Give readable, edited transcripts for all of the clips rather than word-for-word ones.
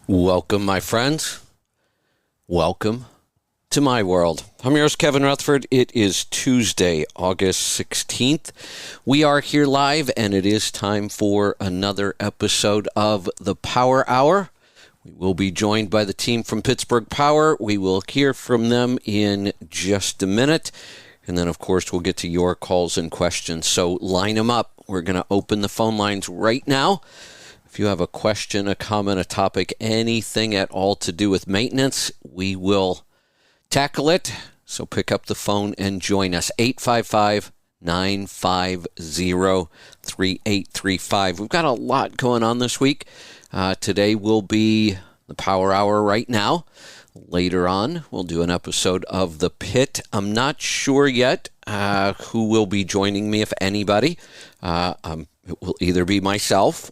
Welcome, my friends. Welcome to my world. I'm your host, Kevin Rutherford. It is Tuesday, August 16th. We are here live, and it is time for another episode of the Power Hour. We will be joined by the team from Pittsburgh Power. We will hear from them in just a minute. And then, of course, we'll get to your calls and questions. So line them up. We're going to open the phone lines right now. If you have a question, a comment, a topic, anything at all to do with maintenance, we will tackle it. So pick up the phone and join us. 855-950-3835. We've got a lot going on this week. Today will be the Power Hour right now. Later on, we'll do an episode of The Pit. I'm not sure yet who will be joining me, if anybody. It will either be myself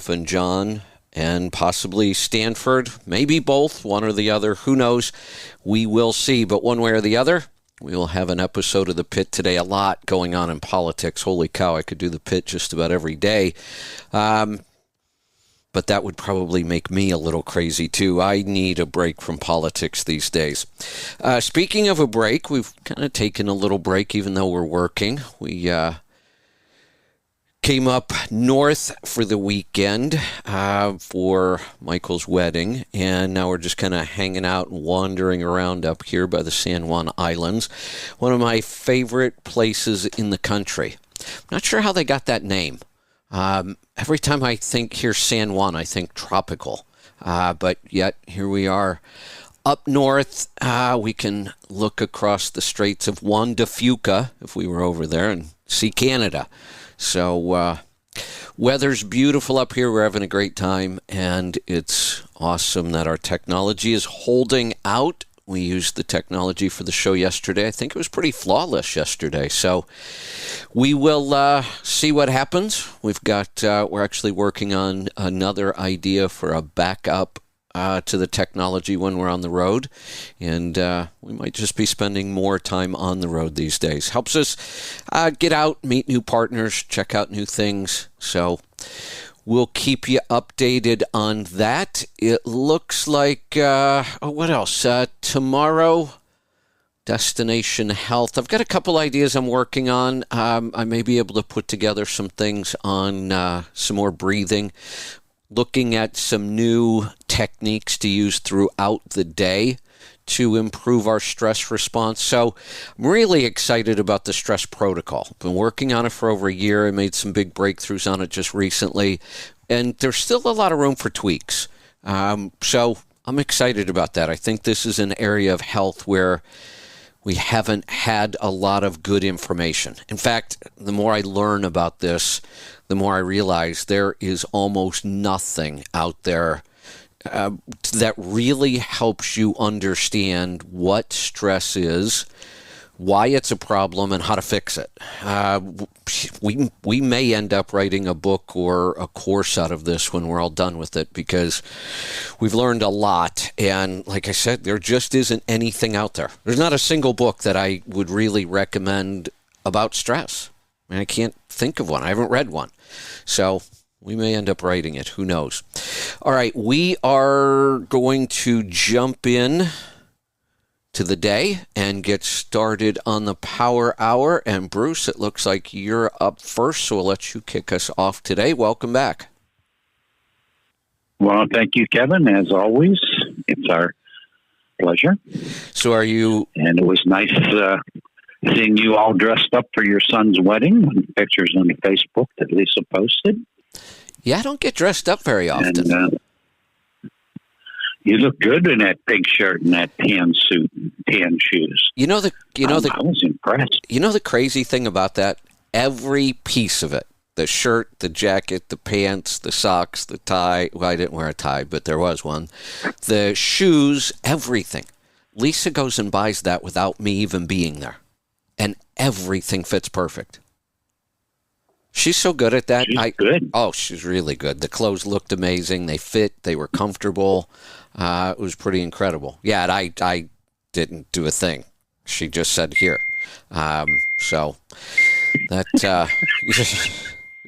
and John and possibly Stanford, maybe both, one or the other. Who knows? We will see. But one way or the other, we will have an episode of The Pit today. A lot going on in politics. Holy cow, I could do The Pit just about every day. But that would probably make me a little crazy, too. I need a break from politics these days. Speaking of a break, we've kind of taken a little break, even though we're working. We came up north for the weekend for Michael's wedding, and now we're just kind of hanging out and wandering around up here by the San Juan Islands. One of my favorite places in the country. I'm not sure how they got that name. Every time I hear San Juan, I think tropical. But yet, here we are up north. We can look across the Straits of Juan de Fuca, if we were over there, and see Canada. So, weather's beautiful up here. We're having a great time, and it's awesome that our technology is holding out. We used the technology for the show yesterday. I think it was pretty flawless yesterday. So we will see what happens. We're actually working on another idea for a backup to the technology when we're on the road. And we might just be spending more time on the road these days. Helps us get out, meet new partners, check out new things. So we'll keep you updated on that. It looks like, what else? Tomorrow, Destination Health. I've got a couple ideas I'm working on. I may be able to put together some things on some more breathing, looking at some new techniques to use throughout the day to improve our stress response. So I'm really excited about the stress protocol. I've been working on it for over a year. I made some big breakthroughs on it just recently, and there's still a lot of room for tweaks. So I'm excited about that. I think this is an area of health where we haven't had a lot of good information. In fact, the more I learn about this, the more I realize there is almost nothing out there that really helps you understand what stress is, why it's a problem, and how to fix it. We may end up writing a book or a course out of this when we're all done with it, because we've learned a lot. And like I said, there just isn't anything out there. There's not a single book that I would really recommend about stress. I mean, I can't think of one. I haven't read one. So we may end up writing it. Who knows? All right, we are going to jump in to the day and get started on the Power Hour. And Bruce, it looks like you're up first, so we'll let you kick us off today. Welcome back. Well, thank you, Kevin. As always, it's our pleasure. So are you... And it was nice seeing you all dressed up for your son's wedding. Pictures on Facebook that Lisa posted. Yeah, I don't get dressed up very often. And, you look good in that pink shirt and that tan suit and tan shoes. I was impressed. You know the crazy thing about that? Every piece of it, the shirt, the jacket, the pants, the socks, the tie. Well, I didn't wear a tie, but there was one. The shoes, everything. Lisa goes and buys that without me even being there. And everything fits perfect. She's so good at that. She's good. Oh, she's really good. The clothes looked amazing. They fit. They were comfortable. It was pretty incredible. Yeah, and I didn't do a thing. She just said here. So that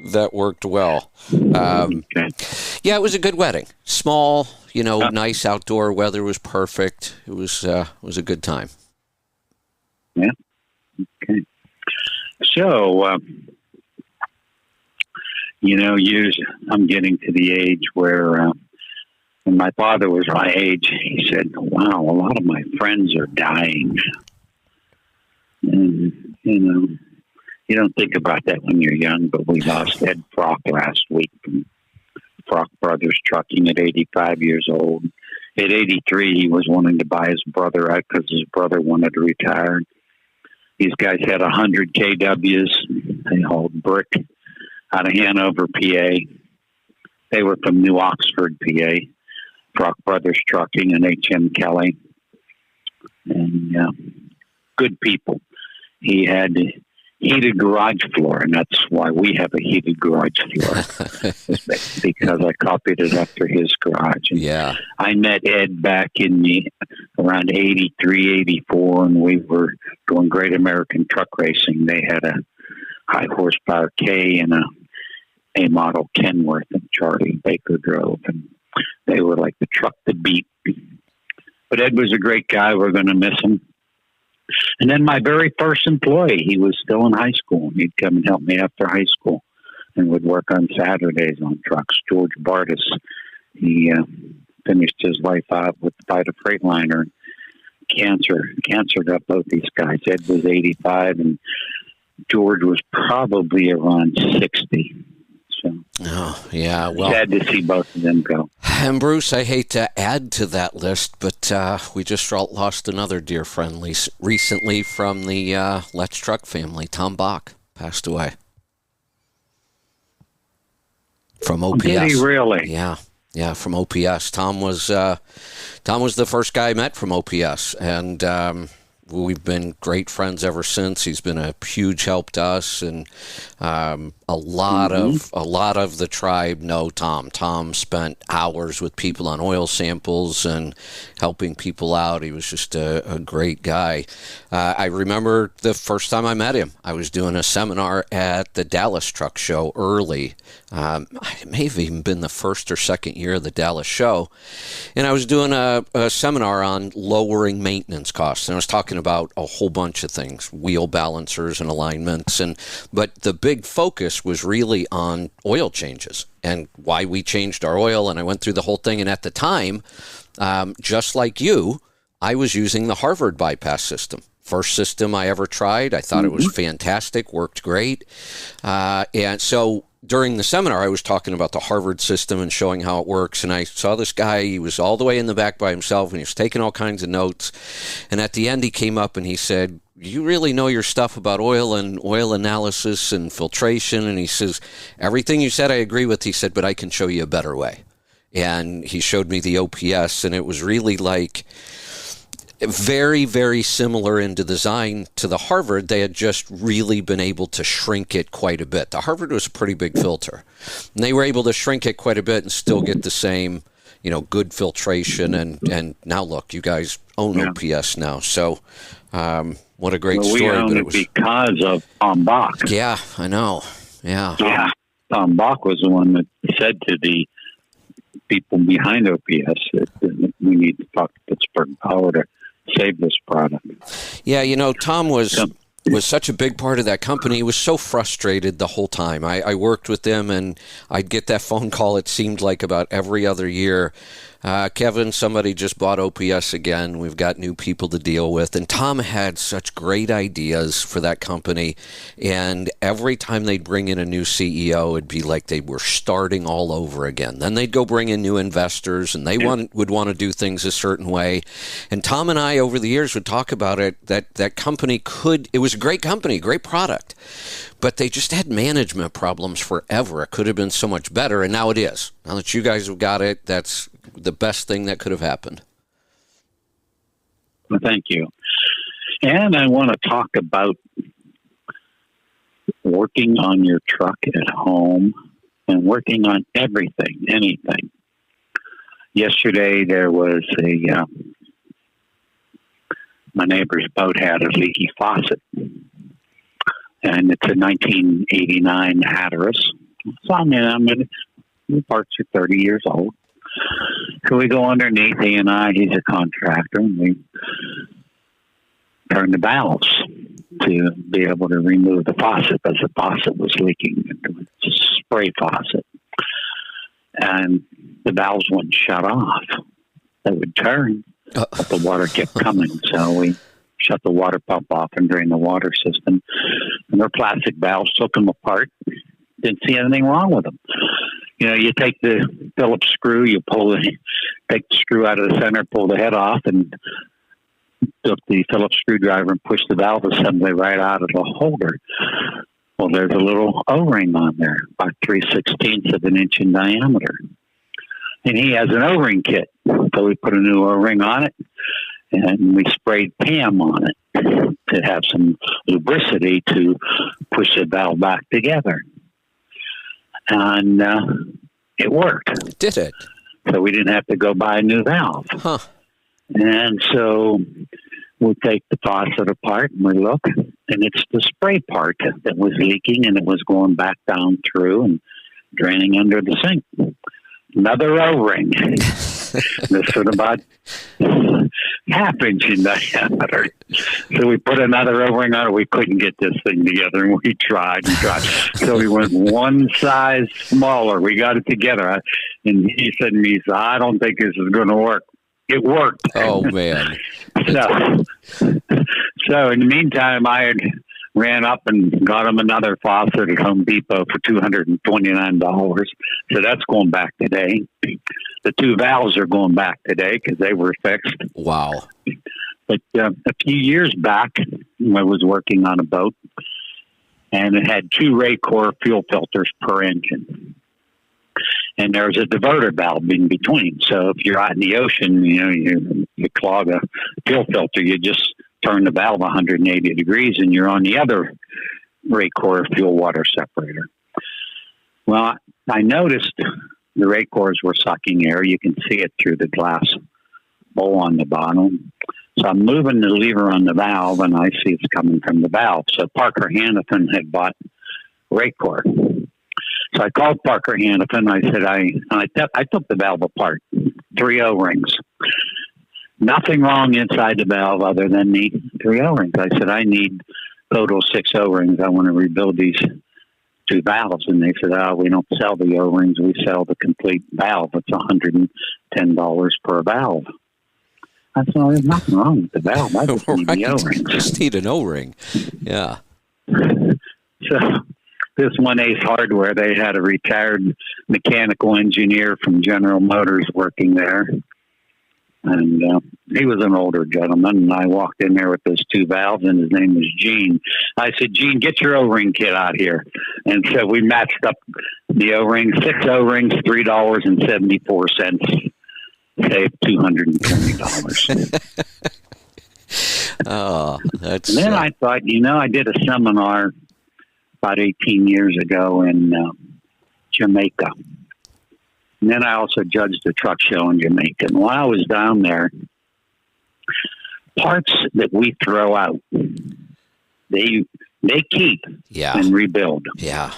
that worked well. Okay. Yeah, it was a good wedding. Small, nice outdoor weather was perfect. It was a good time. Yeah. Okay. So, I'm getting to the age where when my father was my age, he said, "Wow, a lot of my friends are dying." And, you don't think about that when you're young, but we lost Ed Frock last week from Frock Brothers Trucking at 85 years old. At 83, he was wanting to buy his brother out because his brother wanted to retire. These guys had 100 KWs. They hauled brick out of Hanover, PA. They were from New Oxford, PA. Frock Brothers Trucking and H.M. Kelly. And good people. He had heated garage floor, and that's why we have a heated garage floor, because I copied it after his garage. And yeah. I met Ed back in around 83, 84, and we were doing Great American Truck Racing. They had a high horsepower K and a model Kenworth that Charlie Baker drove, and they were like the truck that beat. But Ed was a great guy. We're going to miss him. And then my very first employee, he was still in high school. He'd come and help me after high school and would work on Saturdays on trucks. George Bardis, he finished his life out with the Vita Freightliner. Cancer got both these guys. Ed was 85 and George was probably around 60. So, oh, yeah. Well, sad to see both of them go. And Bruce, I hate to add to that list, but we just lost another dear friend recently from the Let's Truck family. Tom Bach passed away from OPS. Did he really? Yeah, from OPS. Tom was the first guy I met from OPS, and we've been great friends ever since. He's been a huge help to us, and a lot of the tribe know Tom. Tom spent hours with people on oil samples and helping people out. He was just a great guy. I remember the first time I met him. I was doing a seminar at the Dallas Truck Show early. It may have even been the first or second year of the Dallas show. And I was doing a seminar on lowering maintenance costs. And I was talking about a whole bunch of things, wheel balancers and alignments. But the big focus was really on oil changes and why we changed our oil. And I went through the whole thing. And at the time, just like you, I was using the Harvard bypass system. First system I ever tried. I thought it was fantastic, worked great. And so during the seminar, I was talking about the Harvard system and showing how it works. And I saw this guy, he was all the way in the back by himself, and he was taking all kinds of notes. And at the end, he came up and he said, "You really know your stuff about oil and oil analysis and filtration." And he says, "Everything you said I agree with," he said, "but I can show you a better way." And he showed me the OPS, and it was really like very, very similar in design to the Harvard. They had just really been able to shrink it quite a bit. The Harvard was a pretty big filter, and they were able to shrink it quite a bit and still get the same, good filtration. And now look, you guys own OPS now. So what a great story. We own it because of Tom Bach. Yeah, I know. Yeah. Tom Bach was the one that said to the people behind OPS that we need to talk to Pittsburgh Power to save this product. Yeah, Tom was such a big part of that company. He was so frustrated the whole time. I worked with him, and I'd get that phone call, it seemed like about every other year. Kevin, somebody just bought OPS again. We've got new people to deal with. And Tom had such great ideas for that company. And every time they'd bring in a new CEO, it'd be like they were starting all over again. Then they'd go bring in new investors, and they would want to do things a certain way. And Tom and I, over the years, would talk about it, that company it was a great company, great product. But they just had management problems forever. It could have been so much better, and now it is. Now that you guys have got it, that's the best thing that could have happened. Well, thank you. And I want to talk about working on your truck at home and working on anything. Yesterday there was my neighbor's boat had a leaky faucet. And it's a 1989 Hatteras, So the parts are 30 years old. So we go underneath, he and I, he's a contractor, and we turn the valves to be able to remove the faucet because the faucet was leaking. It was a spray faucet. And the valves wouldn't shut off. They would turn, but the water kept coming. So we shut the water pump off and drained the water system. And they're plastic valves, took them apart. Didn't see anything wrong with them. You know, you take the Phillips screw, take the screw out of the center, pull the head off, and took the Phillips screwdriver and pushed the valve assembly right out of the holder. Well, there's a little O-ring on there, about 3/16 of an inch in diameter. And he has an O-ring kit. So we put a new O-ring on it, and we sprayed PAM on it to have some lubricity to push the valve back together. And it worked. Did it? So we didn't have to go buy a new valve. Huh. And so we take the faucet apart and we look, and it's the spray part that was leaking, and it was going back down through and draining under the sink. Another O-ring. This was about half-inch in diameter. So we put another O-ring on it. We couldn't get this thing together, and we tried and tried. So we went one size smaller. We got it together. And he said to me, I don't think this is going to work. It worked. Oh, man. So in the meantime, I had ran up and got him another faucet at Home Depot for $229. So that's going back today. The two valves are going back today because they were fixed. Wow. But a few years back, I was working on a boat, and it had two Raycor fuel filters per engine. And there's a diverter valve in between. So if you're out in the ocean, you clog a fuel filter, you just turn the valve 180 degrees and you're on the other Raycor fuel water separator. Well, I noticed the Raycors were sucking air. You can see it through the glass bowl on the bottom. So I'm moving the lever on the valve, and I see it's coming from the valve. So Parker Hannifin had bought Raycor. So I called Parker Hannifin. I said, I took the valve apart, 3 O-rings. Nothing wrong inside the valve other than the 3 O-rings. I said, I need total 6 O-rings. I want to rebuild these 2 valves. And they said, we don't sell the O-rings. We sell the complete valve. It's $110 per valve. I said, there's nothing wrong with the valve. I just need the O-rings. Just need an O-ring. Yeah. So this One Ace Hardware, they had a retired mechanical engineer from General Motors working there. And he was an older gentleman, and I walked in there with those 2 valves, and his name was Gene. I said, Gene, get your O-ring kit out here. And so we matched up the O-rings, 6 O-rings, $3.74, saved $220. Oh, that's... And then I thought, I did a seminar about 18 years ago in Jamaica. And then I also judged a truck show in Jamaica. And while I was down there, parts that we throw out, they keep and rebuild. Yeah.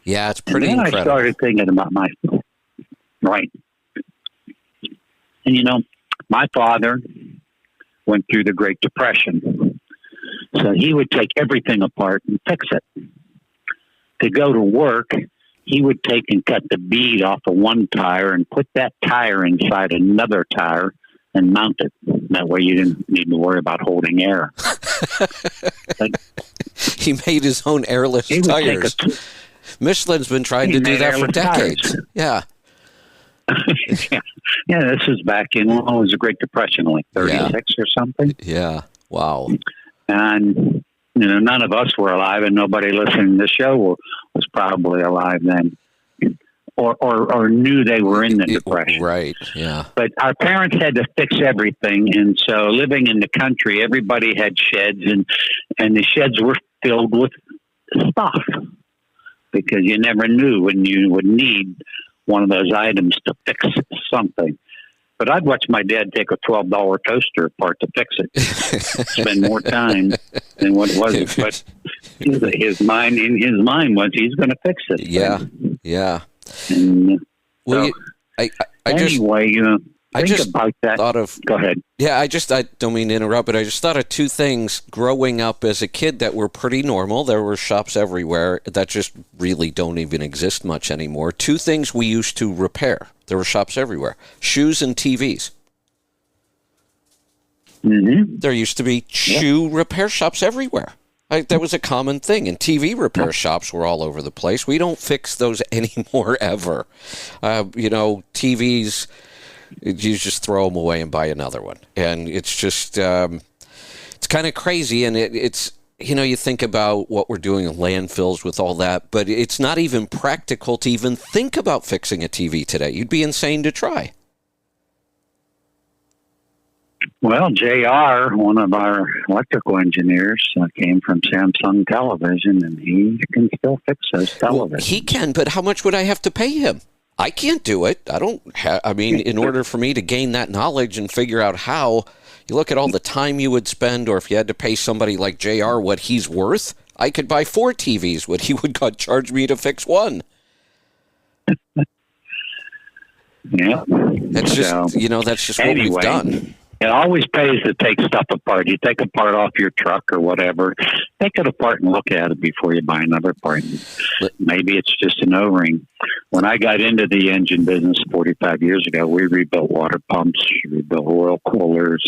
Yeah, it's pretty and then incredible. I started thinking about myself. Right. And, my father went through the Great Depression. So he would take everything apart and fix it. To go to work, he would take and cut the bead off of one tire and put that tire inside another tire and mount it. That way you didn't need to worry about holding air. He made his own airless tires. Michelin's been trying to do that for decades. Tires. Yeah. Yeah, this was back in, it was the Great Depression, like 36 or something. Yeah. Wow. And, none of us were alive, and nobody listening to the show was probably alive then, or knew they were in the Depression. Right, yeah. But our parents had to fix everything, and so living in the country, everybody had sheds, and the sheds were filled with stuff, because you never knew when you would need one of those items to fix something. But I'd watch my dad take a $12 toaster apart to fix it. Spend more time than what it was. But his mind was he's going to fix it. Yeah. And, Well, anyway, I think just about that. thought of. Go ahead. Yeah, I don't mean to interrupt, but I just thought of two things growing up as a kid that were pretty normal. There were shops everywhere that just really don't even exist much anymore. Two things we used to repair. There were shops everywhere. Shoes and TVs. Mm-hmm. There used to be shoe repair shops everywhere. That was a common thing, and TV repair shops were all over the place. We don't fix those anymore, ever. TVs, you just throw them away and buy another one. And it's just, it's kind of crazy, and it's, you think about what we're doing in landfills with all that, but it's not even practical to even think about fixing a TV today. You'd be insane to try. Well, JR, one of our electrical engineers, came from Samsung Television, and he can still fix those televisions. Well, he can, but how much would I have to pay him? I can't do it. In order for me to gain that knowledge and figure out how, you look at all the time you would spend, or if you had to pay somebody like JR what he's worth, I could buy 4 TVs, what he would charge me to fix one. Yeah. That's just, that's just what we've done. It always pays to take stuff apart. You take a part off your truck or whatever, take it apart and look at it before you buy another part. Maybe it's just an O-ring. When I got into the engine business 45 years ago, we rebuilt water pumps, rebuilt oil coolers,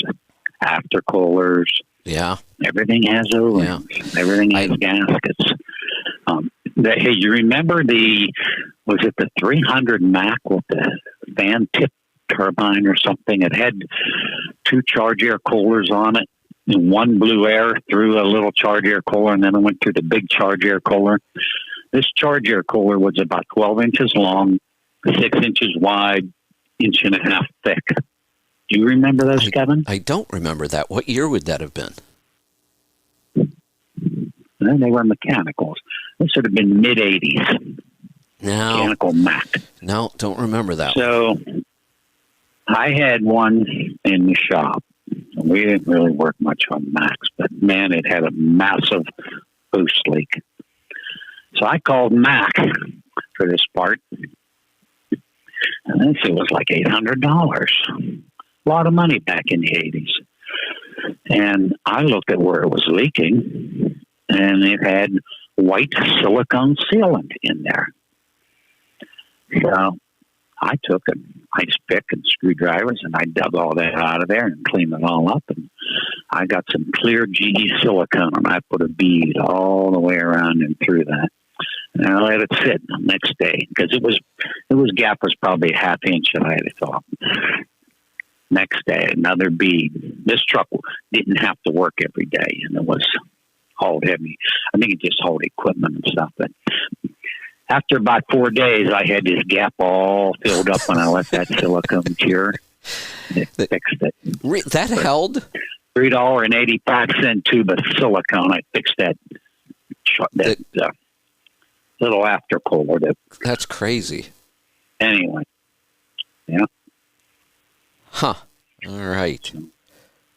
after coolers. Yeah. Everything has O-rings. Yeah. Everything has gaskets. Hey, you remember was it the 300 Mac with the fan tip turbine or something? It had 2 charge air coolers on it, and one blew air through a little charge air cooler, and then it went through the big charge air cooler. This charge air cooler was about 12 inches long, 6 inches wide, 1.5 inches thick. Do you remember those, Kevin? I don't remember that. What year would that have been? Well, they were mechanicals. This would have been mid-'80s. No. Mechanical Mac. No, don't remember that. So I had one in the shop. We didn't really work much on Macs, but man, it had a massive boost leak. So I called Mac for this part, and this it was like $800. A lot of money back in the 80s. And I looked at where it was leaking, and it had white silicone sealant in there. So I took an ice pick and screwdrivers, and I dug all that out of there and cleaned it all up. And I got some clear GE silicone, and I put a bead all the way around and through that. And I let it sit the next day because gap was probably a half inch that I had it off. Next day, another bead. This truck didn't have to work every day, and it was hauled heavy. I think it just hauled equipment and stuff. But after about 4 days, I had this gap all filled up when I let that silicone cure. It fixed it. That held? $3.85 tube of silicone. I fixed that little after cooler. That's crazy. Anyway. Yeah. Huh. All right.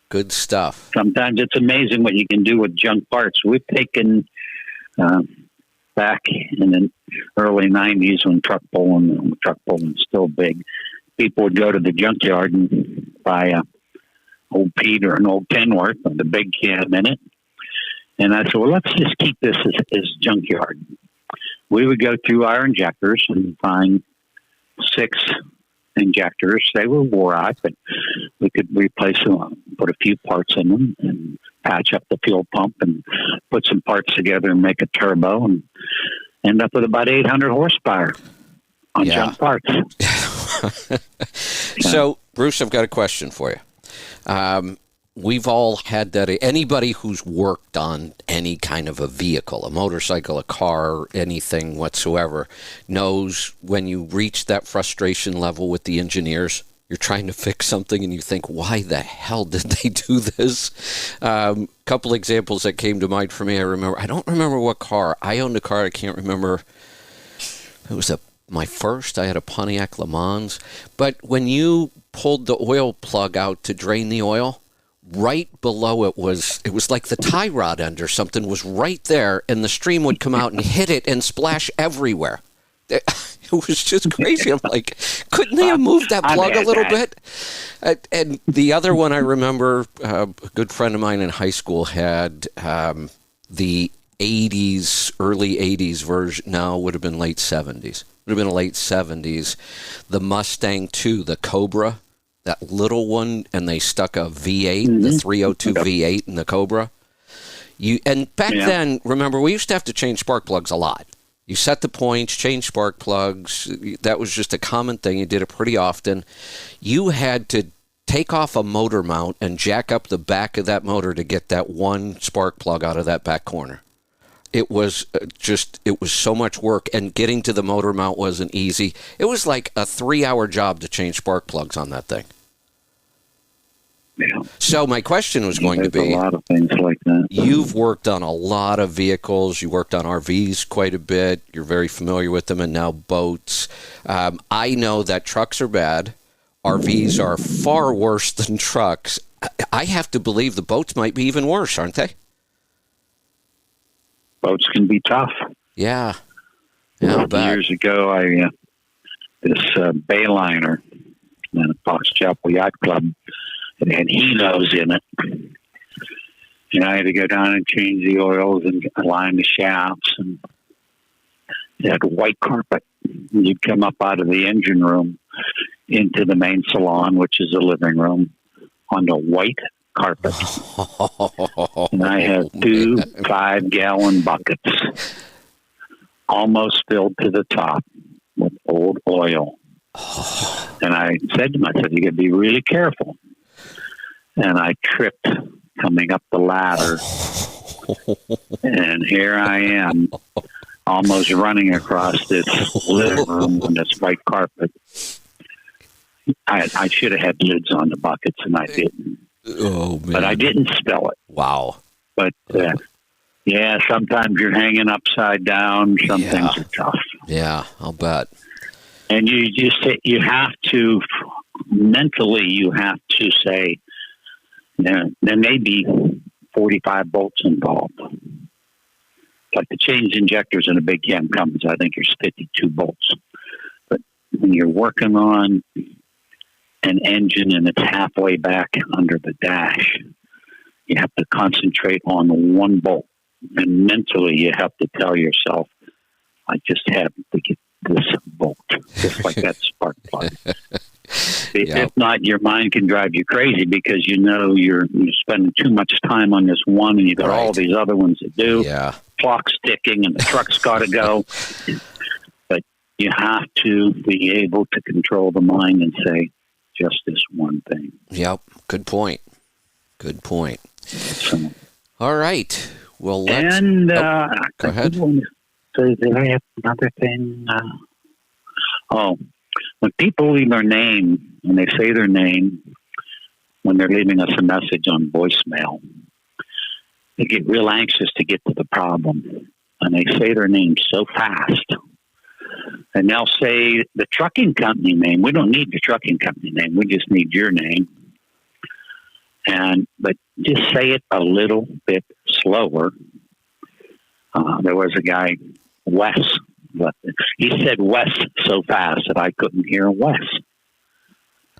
Good stuff. Sometimes it's amazing what you can do with junk parts. We've taken... back in the early 90s when truck pulling's still big, people would go to the junkyard and buy a old Pete or an old Kenworth with a big cab in it. And I said, well, let's just keep this as junkyard. We would go through our injectors and find 6 injectors. They were wore out, but we could replace them, put a few parts in them, and patch up the fuel pump and put some parts together and make a turbo and end up with about 800 horsepower on junk parts. So, Bruce, I've got a question for you. We've all had that. Anybody who's worked on any kind of a vehicle, a motorcycle, a car, anything whatsoever, knows when you reach that frustration level with the engineers, you're trying to fix something and you think, why the hell did they do this? Couple examples that came to mind for me. I don't remember what car. I owned a car. I can't remember. It was my first. I had a Pontiac Le Mans. But when you pulled the oil plug out to drain the oil, right below it was like the tie rod end or something was right there, and the stream would come out and hit it and splash everywhere. It was just crazy. I'm like, couldn't they have moved that plug a little bit? And the other one I remember, a good friend of mine in high school had the 80s, early 80s version. No, it would have been late 70s. Would have been late 70s. The Mustang II, the Cobra, that little one, and they stuck a V8, the 302 V8 in the Cobra. And back then, remember, we used to have to change spark plugs a lot. You set the points, change spark plugs. That was just a common thing. You did it pretty often. You had to take off a motor mount and jack up the back of that motor to get that one spark plug out of that back corner. It was so much work, and getting to the motor mount wasn't easy. It was like a 3-hour job to change spark plugs on that thing. Yeah. So my question was going to be, a lot of things like that. You've worked on a lot of vehicles. You worked on RVs quite a bit. You're very familiar with them, and now boats. I know that trucks are bad. RVs are far worse than trucks. I have to believe the boats might be even worse, aren't they? Boats can be tough. Yeah. Years ago, this Bayliner and Fox Chapel Yacht Club, it had helos in it. And I had to go down and change the oils and line the shafts. And it had white carpet. And you'd come up out of the engine room into the main salon, which is the living room, on the white carpet. And I had 2 5-gallon buckets, almost filled to the top with old oil. And I said to myself, you got to be really careful. And I tripped coming up the ladder. And here I am, almost running across this living room on this white carpet. I should have had lids on the buckets, and I didn't. Oh, man. But I didn't spill it. Wow. But, sometimes you're hanging upside down. Some things are tough. Yeah, I'll bet. And you have to, mentally, you have to say, there may be 45 bolts involved. Like the change injectors in a big cam Cummins, I think there's 52 bolts. But when you're working on an engine and it's halfway back under the dash, you have to concentrate on one bolt. And mentally, you have to tell yourself, I just have to get this bolt, just like that spark plug. If not, your mind can drive you crazy because you're spending too much time on this one, and you got all these other ones to do. Yeah. Clock's ticking, and the truck's got to go. But you have to be able to control the mind and say, just this one thing. Yep. Good point. So, all right. Well, go ahead. Did I have another thing? When people leave their name, when they say their name, when they're leaving us a message on voicemail, they get real anxious to get to the problem. And they say their name so fast. And they'll say the trucking company name. We don't need the trucking company name. We just need your name. But just say it a little bit slower. There was a guy, Wes. He said Wes so fast that I couldn't hear Wes.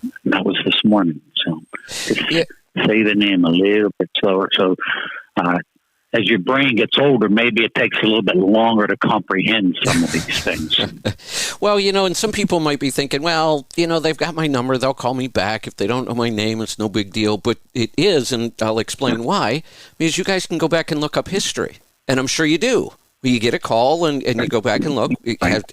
And that was this morning. So just say the name a little bit slower. So as your brain gets older, maybe it takes a little bit longer to comprehend some of these things. Well, and some people might be thinking, well, they've got my number. They'll call me back. If they don't know my name, it's no big deal. But it is, and I'll explain why. Because you guys can go back and look up history. And I'm sure you do. You get a call and you go back and look,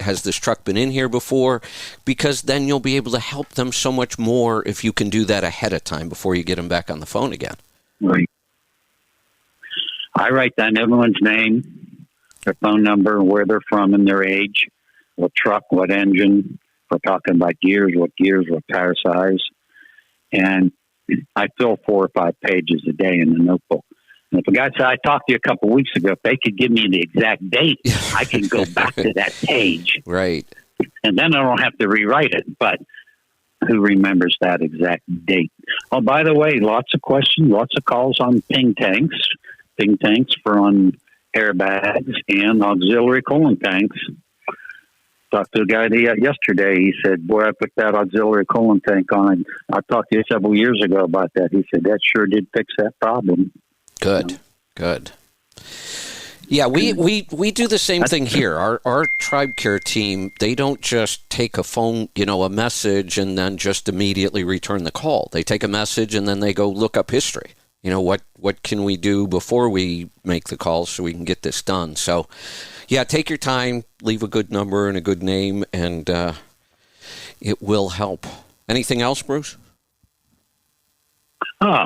has this truck been in here before? Because then you'll be able to help them so much more if you can do that ahead of time before you get them back on the phone again. Right. I write down everyone's name, their phone number, where they're from and their age, what truck, what engine. We're talking about gears, what tire size. And I fill 4 or 5 pages a day in the notebook. And if a guy said, I talked to you a couple of weeks ago, if they could give me the exact date, I can go back to that page. Right. And then I don't have to rewrite it. But who remembers that exact date. Oh, by the way, lots of questions, lots of calls on ping tanks. Ping tanks for on airbags and auxiliary coolant tanks. Talked to a guy yesterday. He said, boy, I put that auxiliary coolant tank on. I talked to you several years ago about that. He said, that sure did fix that problem. Good. Yeah, we do the same thing here. Our Tribe Care team, they don't just take a phone, a message and then just immediately return the call. They take a message and then they go look up history. What can we do before we make the call so we can get this done? So, yeah, take your time, leave a good number and a good name, and it will help. Anything else, Bruce? Oh,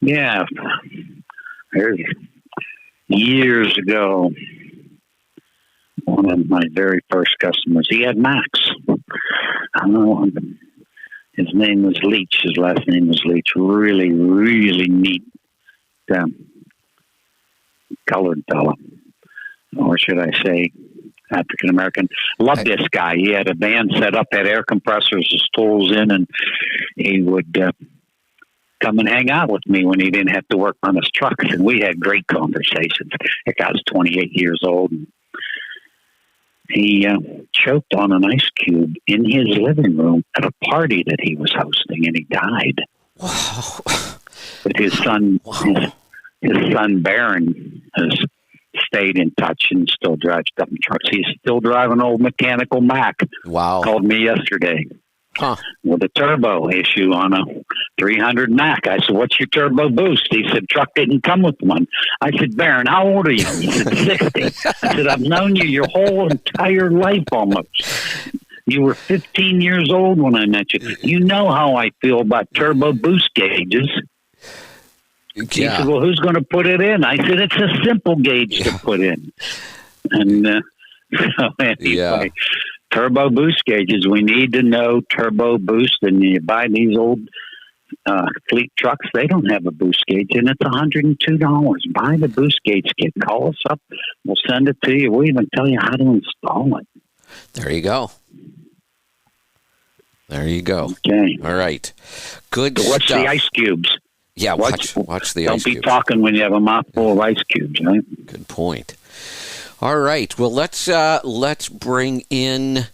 yeah. There's years ago, one of my very first customers, he had Max. I don't know. His name was Leach. His last name was Leach. Really, really neat colored fellow. Or should I say African American. Loved this guy. He had a van set up, had air compressors, his tools in, and he would come and hang out with me when he didn't have to work on his trucks. And we had great conversations. That guy was 28 years old. And he choked on an ice cube in his living room at a party that he was hosting, and he died. Wow. But his son, his son Barron, has stayed in touch and still drives dump trucks. He's still driving an old mechanical Mack. Wow. Called me yesterday. Huh. With a turbo issue on a 300 Mack. I said, what's your turbo boost? He said, truck didn't come with one. I said, Barron, how old are you? He said, 60. I said, I've known you your whole entire life almost. You were 15 years old when I met you. You know how I feel about turbo boost gauges. Yeah. He said, well, who's going to put it in? I said, it's a simple gauge to put in. And so anyway, turbo boost gauges, we need to know turbo boost. And you buy these old fleet trucks, they don't have a boost gauge, and it's $102. Buy the boost gauge kit. Call us up. We'll send it to you. We'll even tell you how to install it. There you go. There you go. Okay. All right. Good so watch stuff. the ice cubes. Yeah, watch the ice cubes. Don't be talking when you have a mouthful of ice cubes, right? Good point. All right. Well, let's bring in,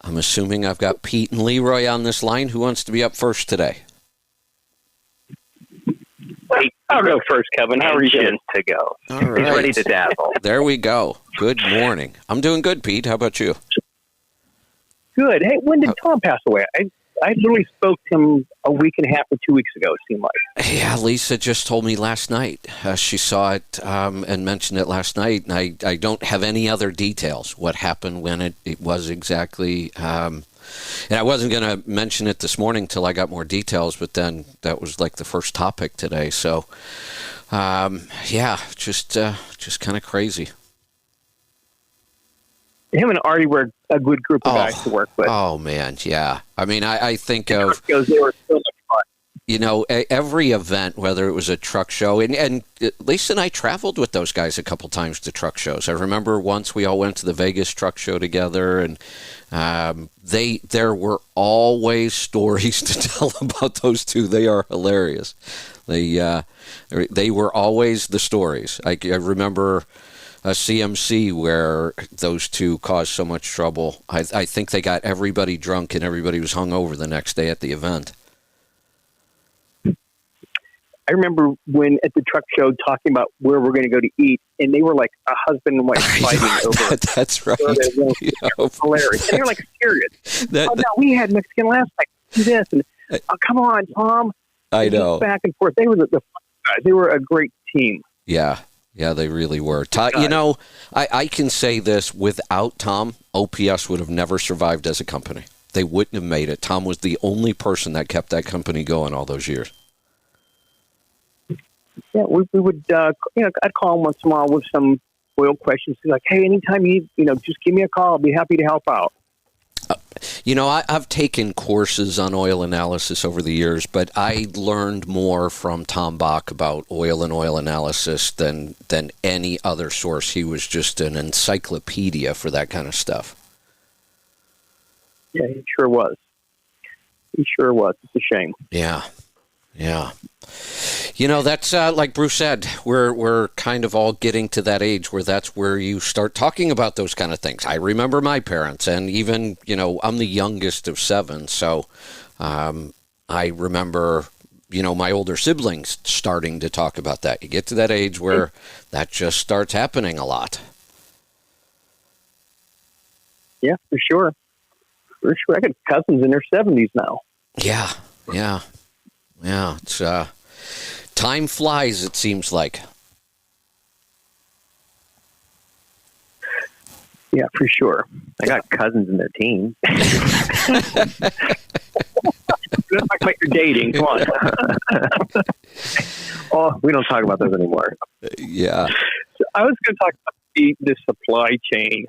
I'm assuming I've got Pete and Leroy on this line. Who wants to be up first today? Wait, I'll go first, Kevin. How are you doing? To go. All right. He's ready to dazzle. There we go. Good morning. I'm doing good, Pete. How about you? Good. Hey, when did Tom pass away? I literally spoke to him a week and a half or 2 weeks ago, it seemed like. Yeah, Lisa just told me last night. She saw it and mentioned it last night, and I don't have any other details, what happened, when it was exactly. And I wasn't going to mention it this morning till I got more details, but then that was like the first topic today. So, just kind of crazy. Him and Artie were a good group of guys to work with. Oh, man, yeah. I mean, I think of... They were so much fun. You know, every event, whether it was a truck show, and Lisa and I traveled with those guys a couple times to truck shows. I remember once we all went to the Vegas truck show together, and there were always stories to tell about those two. They are hilarious. They were always the stories. I remember a CMC where those two caused so much trouble. I think they got everybody drunk and everybody was hungover the next day at the event. I remember when at the truck show talking about where we're going to go to eat, and they were like a husband and wife fighting over it. That's right. It was hilarious. And they were like serious. No, we had Mexican last night. Do this. And come on, Tom. I know. Back and forth. They were the guys. They were a great team. Yeah. Yeah, they really were. You know, I can say this, without Tom, OPS would have never survived as a company. They wouldn't have made it. Tom was the only person that kept that company going all those years. Yeah, we would, I'd call him once in a while with some oil questions. He's like, hey, anytime you just give me a call. I'll be happy to help out. I've taken courses on oil analysis over the years, but I learned more from Tom Bach about oil and oil analysis than any other source. He was just an encyclopedia for that kind of stuff. Yeah, he sure was. He sure was. It's a shame. Yeah. Yeah. That's like Bruce said, we're kind of all getting to that age where that's where you start talking about those kind of things. I remember my parents, and even, I'm the youngest of 7. So I remember, my older siblings starting to talk about that. You get to that age where that just starts happening a lot. Yeah, for sure. For sure. I got cousins in their 70s now. Yeah. Yeah. Yeah. It's, time flies, it seems like. Yeah, for sure. I got cousins in their teens. Let's talk about your dating. Come on. Oh, we don't talk about those anymore. Yeah. So I was going to talk about the supply chain.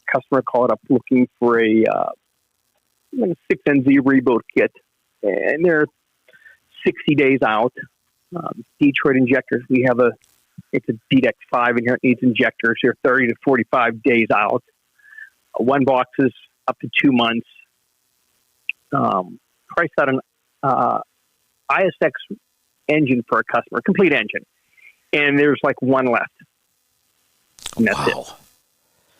Customer called up looking for a 6NZ rebuild kit, and they're 60 days out. Detroit injectors, it's a DDEX5 and here it needs injectors. They're 30 to 45 days out. One box is up to 2 months. Priced out an ISX engine for a customer, complete engine. And there's like one left. And that's it.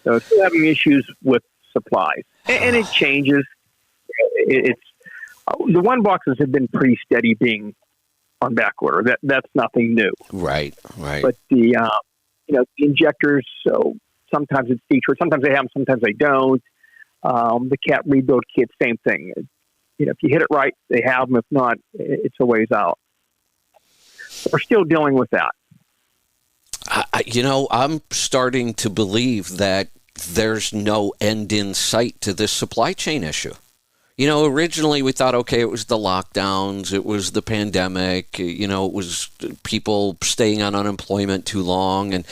So if you're having issues with supplies, and it changes, it's the one boxes have been pretty steady being on back order. That's nothing new. Right. But the the injectors, so sometimes it's Detroit, sometimes they have them, sometimes they don't. The cat rebuild kit, same thing. If you hit it right, they have them. If not, it's a ways out. We're still dealing with that. I'm starting to believe that there's no end in sight to this supply chain issue. Originally we thought, okay, it was the lockdowns, it was the pandemic, it was people staying on unemployment too long. And,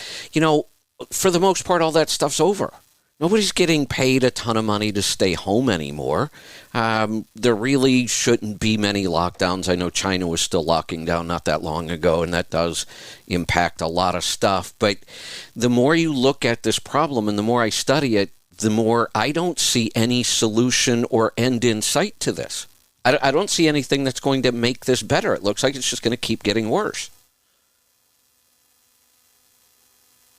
for the most part, all that stuff's over. Nobody's getting paid a ton of money to stay home anymore. There really shouldn't be many lockdowns. I know China was still locking down not that long ago, and that does impact a lot of stuff. But the more you look at this problem and the more I study it, the more I don't see any solution or end in sight to this. I don't see anything that's going to make this better. It looks like it's just going to keep getting worse.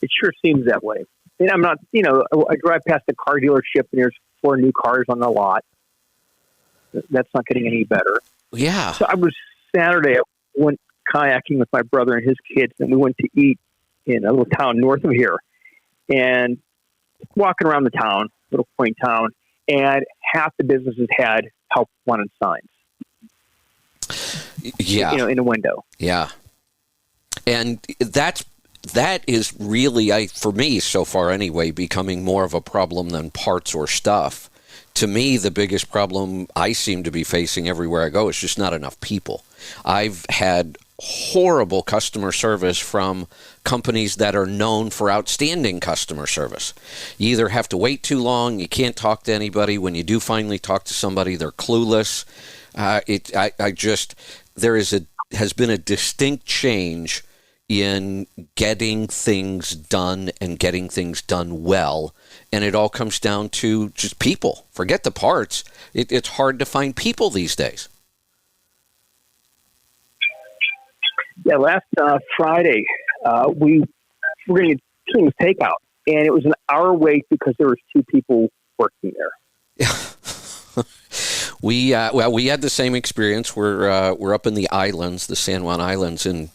It sure seems that way. And I'm not, I drive past a car dealership and there's 4 new cars on the lot. That's not getting any better. Yeah. So Saturday, I went kayaking with my brother and his kids, and we went to eat in a little town north of here. And walking around the town, little quaint town, and half the businesses had help wanted signs. Yeah. In a window. Yeah. And that is really, for me so far anyway, becoming more of a problem than parts or stuff. To me, the biggest problem I seem to be facing everywhere I go is just not enough people. I've had horrible customer service from companies that are known for outstanding customer service. You either have to wait too long, you can't talk to anybody. When you do finally talk to somebody, they're clueless. There has been a distinct change in getting things done and getting things done well. And it all comes down to just people. Forget the parts. It's hard to find people these days. Yeah, last Friday, we were going to get King's Takeout, and it was an hour wait because there was 2 people working there. We had the same experience. We're up in the islands, the San Juan Islands in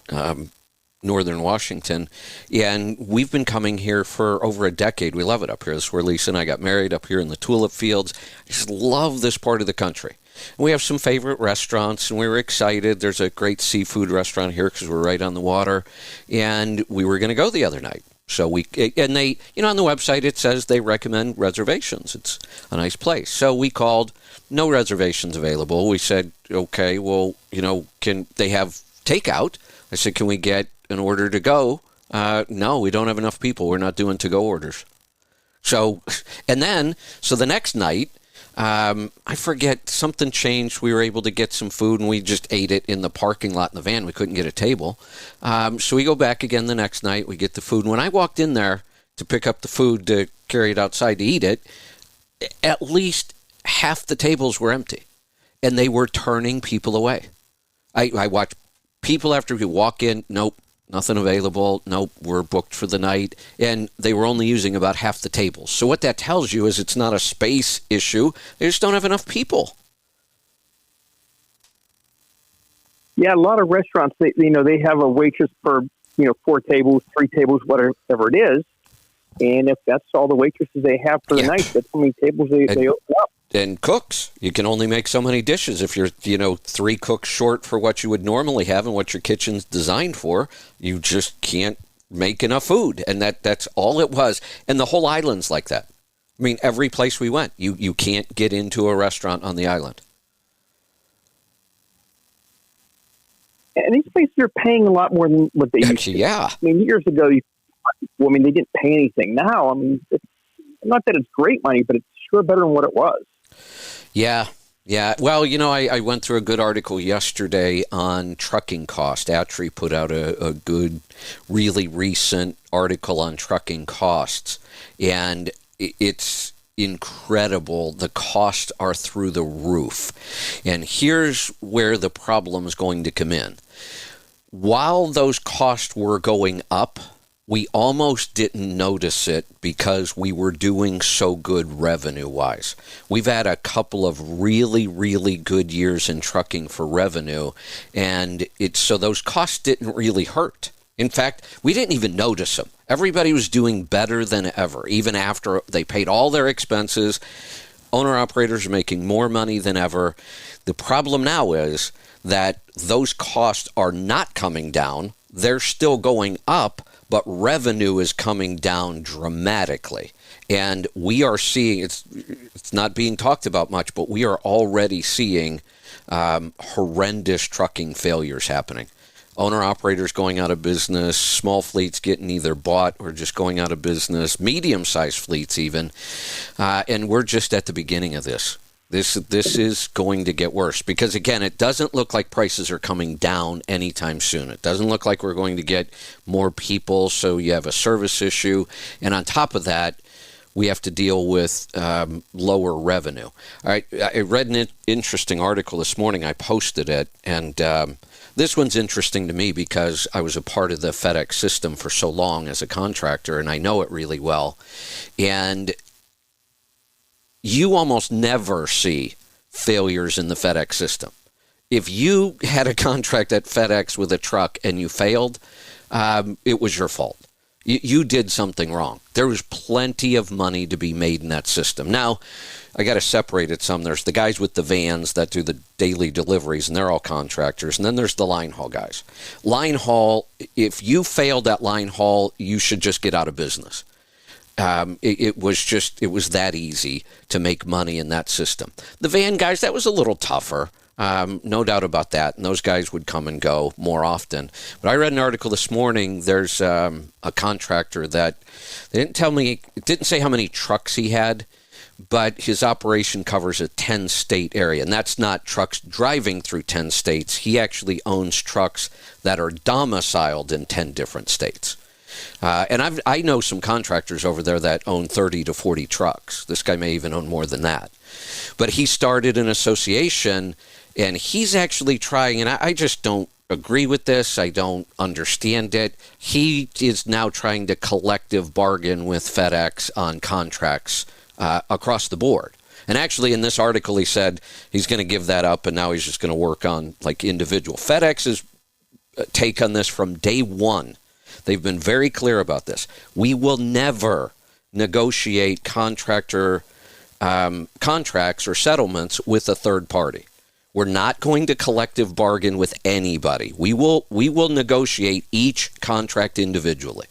northern Washington, and we've been coming here for over a decade. We love it up here. This is where Lisa and I got married, up here in the tulip fields. I just love this part of the country. And we have some favorite restaurants, and we were excited. There's a great seafood restaurant here because we're right on the water, and we were going to go the other night. So they, on the website it says they recommend reservations. It's a nice place. So we called, no reservations available. We said, okay, well, can they have takeout? I said, can we get an order to go? No, we don't have enough people. We're not doing to-go orders. So the next night, I forget, something changed. We were able to get some food, and we just ate it in the parking lot in the van. We couldn't get a table. So we go back again the next night. We get the food. And when I walked in there to pick up the food to carry it outside to eat it, at least half the tables were empty. and they were turning people away. I watched people after we walk in, nope, nothing available, nope, we're booked for the night, and they were only using about half the tables. So what that tells you is it's not a space issue, they just don't have enough people. Yeah, a lot of restaurants, they have a waitress for, 4 tables, 3 tables, whatever it is. And if that's all the waitresses they have for the night, that's how many tables they open up. And cooks, you can only make so many dishes. If you're, 3 cooks short for what you would normally have and what your kitchen's designed for, you just can't make enough food. And that's all it was. And the whole island's like that. I mean, every place we went, you can't get into a restaurant on the island. And these places are paying a lot more than what they used to. Yeah. I mean, years ago, they didn't pay anything. Now, I mean, not that it's great money, but it's sure better than what it was. Yeah. Well, I went through a good article yesterday on trucking cost. Atri put out a good, really recent article on trucking costs. And it's incredible. The costs are through the roof. And here's where the problem is going to come in. While those costs were going up, we almost didn't notice it because we were doing so good revenue-wise. We've had a couple of really, really good years in trucking for revenue, and so those costs didn't really hurt. In fact, we didn't even notice them. Everybody was doing better than ever, even after they paid all their expenses. Owner-operators are making more money than ever. The problem now is that those costs are not coming down. They're still going up, but revenue is coming down dramatically. And we are seeing, it's not being talked about much, but we are already seeing horrendous trucking failures happening. Owner-operators going out of business, small fleets getting either bought or just going out of business, medium-sized fleets even. And we're just at the beginning of this. This is going to get worse because, again, it doesn't look like prices are coming down anytime soon. It doesn't look like we're going to get more people, so you have a service issue. And on top of that, we have to deal with lower revenue. All right, I read an interesting article this morning. I posted it, and this one's interesting to me because I was a part of the FedEx system for so long as a contractor, and I know it really well. And you almost never see failures in the FedEx system. If you had a contract at FedEx with a truck and you failed, it was your fault. You did something wrong. There was plenty of money to be made in that system. Now, I got to separate it some. There's the guys with the vans that do the daily deliveries, and they're all contractors. And then there's the line haul guys. Line haul, if you failed at line haul, you should just get out of business. It was that easy to make money in that system. The van guys, that was a little tougher. No doubt about that. And those guys would come and go more often. But I read an article this morning. There's a contractor that they didn't tell me, it didn't say how many trucks he had, but his operation covers a 10-state area. And that's not trucks driving through 10 states. He actually owns trucks that are domiciled in 10 different states. And I know some contractors over there that own 30 to 40 trucks. This guy may even own more than that. But he started an association, and he's actually trying, and I just don't agree with this. I don't understand it. He is now trying to collective bargain with FedEx on contracts across the board. And actually, in this article, he said he's going to give that up, and now he's just going to work on like individual. FedEx's take on this from day one. They've been very clear about this. We will never negotiate contracts or settlements with a third party. We're not going to collective bargain with anybody. We will negotiate each contract individually.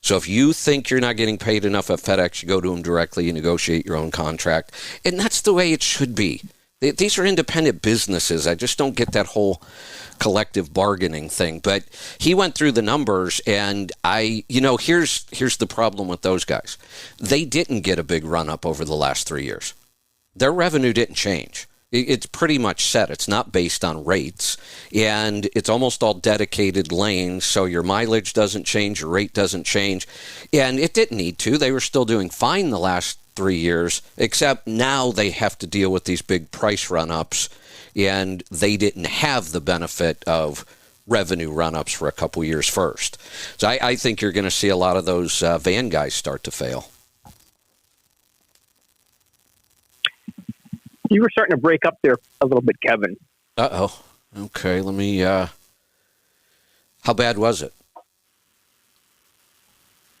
So if you think you're not getting paid enough at FedEx, you go to them directly, you negotiate your own contract. And that's the way it should be. These are independent businesses. I just don't get that whole collective bargaining thing. But he went through the numbers, and here's the problem with those guys. They didn't get a big run up over the last 3 years. Their revenue didn't change. It's pretty much set. It's not based on rates, and it's almost all dedicated lanes, so your mileage doesn't change, your rate doesn't change, and it didn't need to. They were still doing fine the last 3 years, except now they have to deal with these big price run-ups, and they didn't have the benefit of revenue run-ups for a couple years first. So I think you're going to see a lot of those van guys start to fail. You were starting to break up there a little bit, Kevin. Uh-oh. Okay, let me... how bad was it?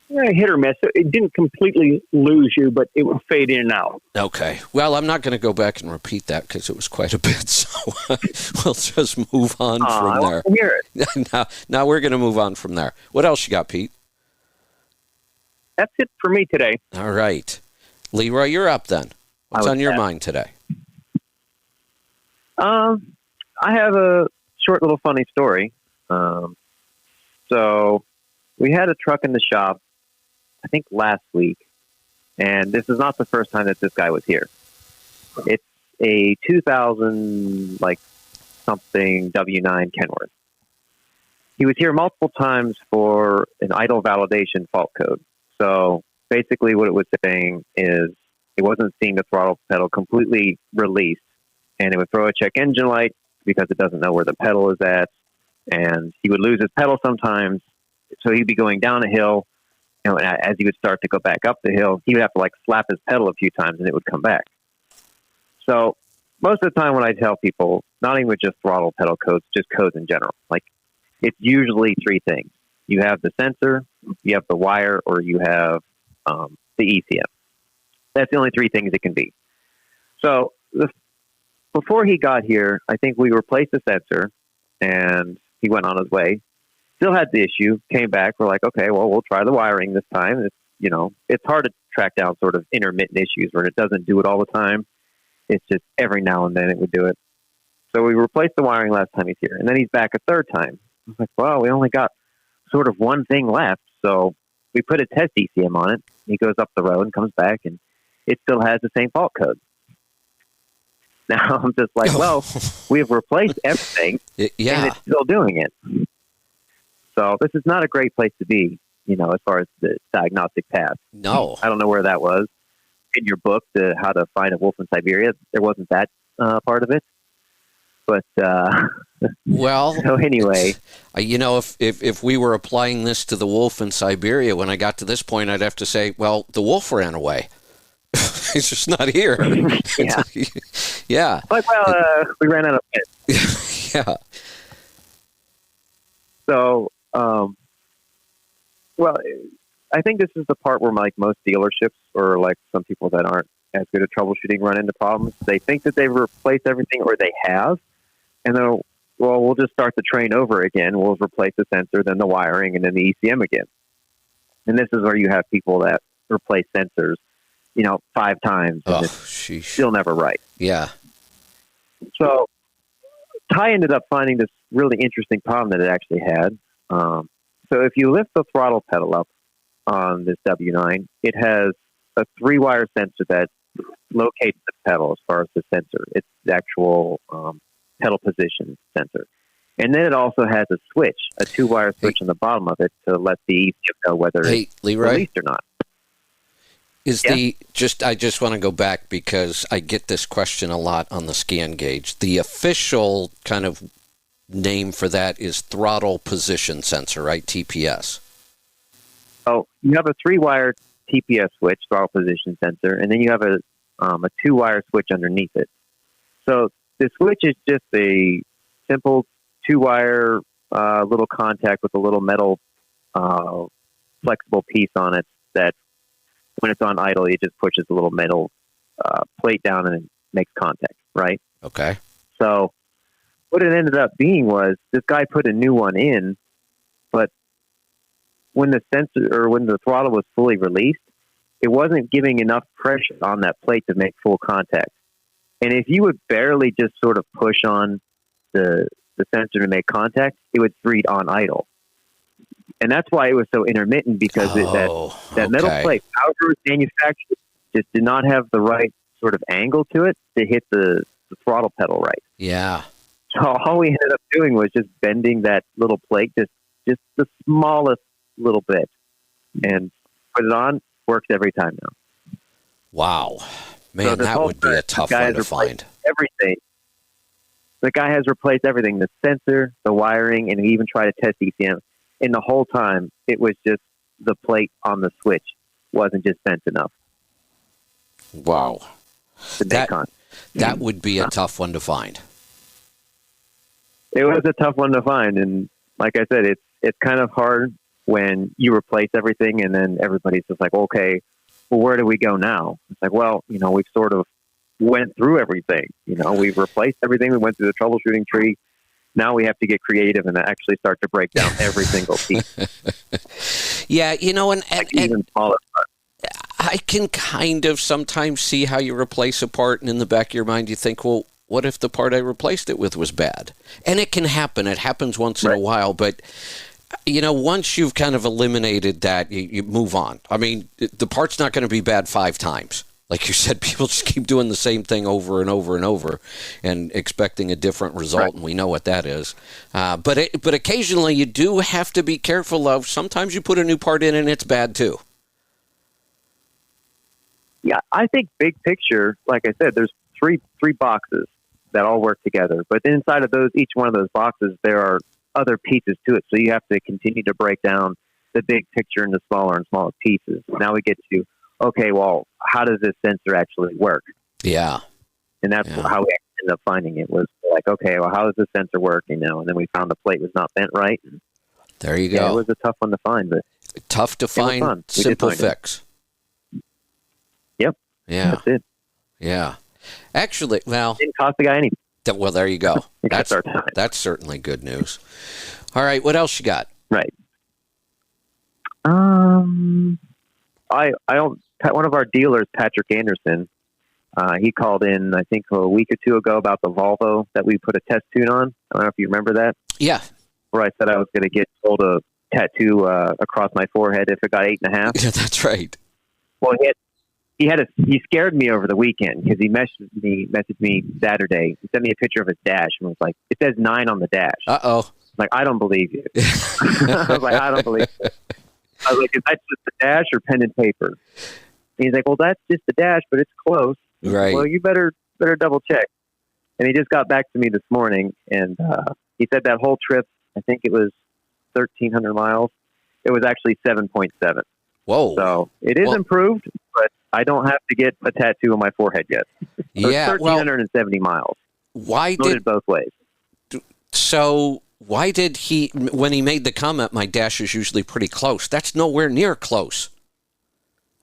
Hit or miss. It didn't completely lose you, but it would fade in and out. Okay. Well, I'm not going to go back and repeat that because it was quite a bit, so we'll just move on from there. I hear it. now we're going to move on from there. What else you got, Pete? That's it for me today. All right. Leroy, you're up then. What's on your mind today? I have a short little funny story. So we had a truck in the shop, I think last week, and this is not the first time that this guy was here. It's a 2000 something W9 Kenworth. He was here multiple times for an idle validation fault code. So basically what it was saying is it wasn't seeing the throttle pedal completely released, and it would throw a check engine light because it doesn't know where the pedal is at, and he would lose his pedal sometimes. So he'd be going down a hill, and as he would start to go back up the hill, he would have to slap his pedal a few times and it would come back. So most of the time when I tell people, not even with just throttle pedal codes, just codes in general, it's usually three things. You have the sensor, you have the wire, or you have the ECM. That's the only three things it can be. So before he got here, I think we replaced the sensor and he went on his way. Still had the issue, came back. We're like, okay, well, we'll try the wiring this time. It's hard to track down sort of intermittent issues where it doesn't do it all the time. It's just every now and then it would do it. So we replaced the wiring last time he's here. And then he's back a third time. I was like, well, we only got sort of one thing left. So we put a test ECM on it. He goes up the road and comes back, and it still has the same fault code. Now I'm just like, well, we've replaced everything, and it's still doing it. So this is not a great place to be, as far as the diagnostic path. No. I don't know where that was in your book, how to find a wolf in Siberia. There wasn't that part of it. But, well, so anyway, if we were applying this to the wolf in Siberia, when I got to this point, I'd have to say, well, the wolf ran away. He's just not here. Yeah. Yeah. We ran out of pits. Yeah. So, I think this is the part where most dealerships or some people that aren't as good at troubleshooting run into problems. They think that they've replaced everything, or they have, and then, we'll just start the train over again. We'll replace the sensor, then the wiring, and then the ECM again. And this is where you have people that replace sensors, 5 times, and it's still never right. Yeah. So Ty ended up finding this really interesting problem that it actually had. So if you lift the throttle pedal up on this W9, it has a 3-wire sensor that locates the pedal as far as the sensor. It's the actual pedal position sensor. And then it also has a switch, a 2-wire switch on the bottom of it to let the ECM know whether it's Leroy, released or not. I just want to go back because I get this question a lot on the scan gauge. The official kind of name for that is throttle position sensor, right? TPS. Oh, you have a 3-wire TPS switch, throttle position sensor, and then you have a 2-wire switch underneath it. So the switch is just a simple 2-wire little contact with a little metal flexible piece on it that when it's on idle, it just pushes a little metal plate down and it makes contact, right? Okay. So what it ended up being was this guy put a new one in, but when the sensor or when the throttle was fully released, it wasn't giving enough pressure on that plate to make full contact. And if you would barely just sort of push on the sensor to make contact, it would read on idle. And that's why it was so intermittent, because that metal plate, however it was manufactured, just did not have the right sort of angle to it to hit the throttle pedal right. Yeah. So all we ended up doing was just bending that little plate just the smallest little bit and put it on. Works every time now. Wow. Man, So this that whole would be a time, tough the guy one to has replaced find. everything. The guy has replaced everything, the sensor, the wiring, and he even tried to test ECM. And the whole time, it was just the plate on the switch wasn't just bent enough. Wow. The Dacon. That would be a tough one to find. It was a tough one to find, and like I said, it's kind of hard when you replace everything, and then everybody's just like, okay, well, where do we go now? It's like, well, we've sort of went through everything. We've replaced everything. We went through the troubleshooting tree. Now we have to get creative and actually start to break down every single piece. Yeah, and even smaller parts. I can kind of sometimes see how you replace a part, and in the back of your mind you think, well, what if the part I replaced it with was bad? And it can happen. It happens once in a while, but once you've kind of eliminated that, you move on. I mean, the part's not going to be bad 5 times. Like you said, people just keep doing the same thing over and over and over and expecting a different result, and we know what that is. But occasionally you do have to be careful of, sometimes you put a new part in and it's bad too. Yeah, I think big picture, like I said, there's three boxes that all work together. But inside of each one of those boxes, there are other pieces to it. So you have to continue to break down the big picture into smaller and smaller pieces. Now we get to, okay, well, how does this sensor actually work? Yeah. And that's how we ended up finding it, was like, okay, well, how does this sensor work? And then we found the plate was not bent right. There you go. Yeah, it was a tough one to find, but tough to find, simple fix. Yep. Yeah. That's it. Yeah. Actually, well, didn't cost the guy anything. Well, there you go. That's our time. That's certainly good news. All right, what else you got? Right. I don't. One of our dealers, Patrick Anderson, he called in, I think, a week or two ago about the Volvo that we put a test tune on. I don't know if you remember that. Yeah. Where I said I was going to get told a tattoo across my forehead if it got 8.5. Yeah, that's right. Well, he scared me over the weekend because he messaged me Saturday. He sent me a picture of his dash and was like, it says 9 on the dash. Uh-oh. Like, I don't believe you. I was like, I don't believe you. I was like, is that just the dash or pen and paper? And he's like, well, that's just the dash, but it's close. Right. Well, you better double check. And he just got back to me this morning, and he said that whole trip, I think it was 1,300 miles. It was actually 7.7. Whoa. So it is improved, but I don't have to get a tattoo on my forehead yet. So yeah. 1,370 miles. Why did both ways? So why did he, when he made the comment, my dash is usually pretty close? That's nowhere near close.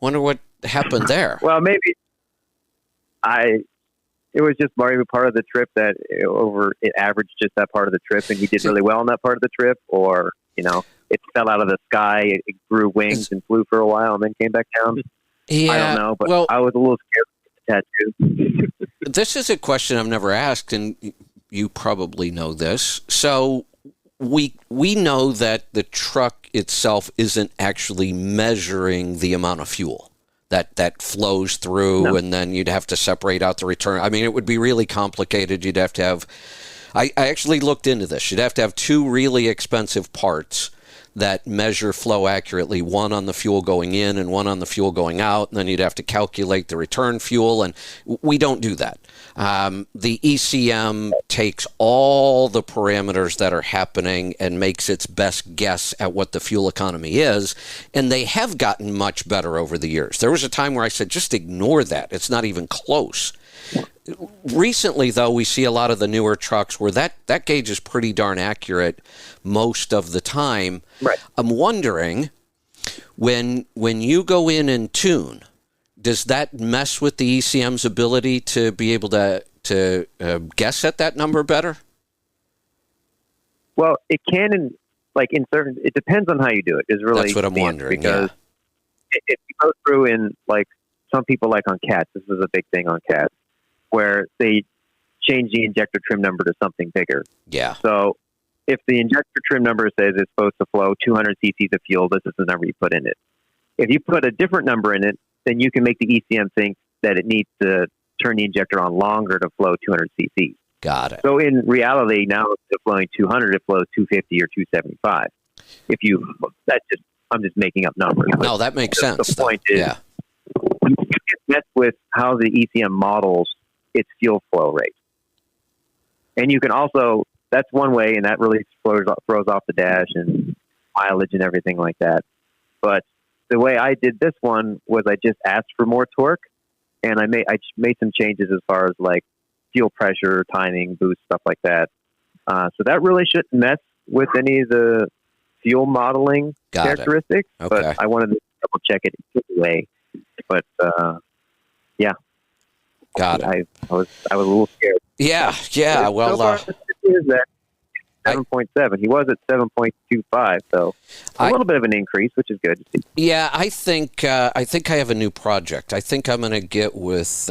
Wonder what happened there. Well, maybe it was just maybe part of the trip that it averaged just that part of the trip, and he did really well on that part of the trip, or, it fell out of the sky, it grew wings and flew for a while and then came back down. Yeah, I don't know, but I was a little scared of the tattoo. This is a question I've never asked, and you probably know this. So we know that the truck itself isn't actually measuring the amount of fuel that flows through, and then you'd have to separate out the return. I mean, it would be really complicated. You'd have to have... I actually looked into this. You'd have to have 2 really expensive parts that measure flow accurately, one on the fuel going in and one on the fuel going out, and then you'd have to calculate the return fuel, and we don't do that. The ECM takes all the parameters that are happening and makes its best guess at what the fuel economy is, and they have gotten much better over the years. There was a time where I said, just ignore that. It's not even close. Recently, though, we see a lot of the newer trucks where that gauge is pretty darn accurate most of the time. Right. I'm wondering, when you go in and tune, does that mess with the ECM's ability to be able to guess at that number better? Well, it can, in certain. It depends on how you do it. Is really that's what I'm wondering. Because if you go through in some people like on cats, this is a big thing on cats, where they change the injector trim number to something bigger. Yeah. So if the injector trim number says it's supposed to flow 200 cc's of fuel, this is the number you put in it. If you put a different number in it, then you can make the ECM think that it needs to turn the injector on longer to flow 200 cc's. Got it. So in reality, now instead of flowing 200, it flows 250 or 275. I'm just making up numbers. No, that makes sense. The point is, you get mess with how the ECM models its fuel flow rate. And you can also, that's one way, and that really throws off the dash and mileage and everything like that. But the way I did this one was I just asked for more torque, and I made some changes as far as like fuel pressure, timing, boost, stuff like that. So that really shouldn't mess with any of the fuel modeling characteristics. Okay. But I wanted to double check it anyway. But yeah, Got it. I was a little scared. Yeah. Well, so far, is that 7.7. He was at 7.25, so a little bit of an increase, which is good to see. Yeah, I think I have a new project. I think I'm going to get with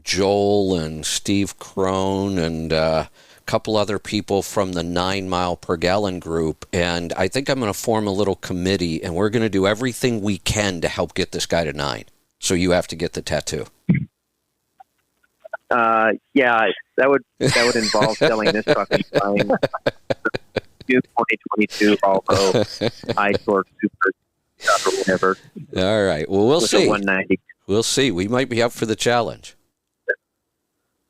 Joel and Steve Crone and a couple other people from the 9 mile per gallon group, and I think I'm going to form a little committee, and we're going to do everything we can to help get this guy to 9. So you have to get the tattoo. Yeah, that would involve selling this truck and buying 2022 Volvo high torque super or whatever. All right. Well, we'll see. 190. We'll see. We might be up for the challenge.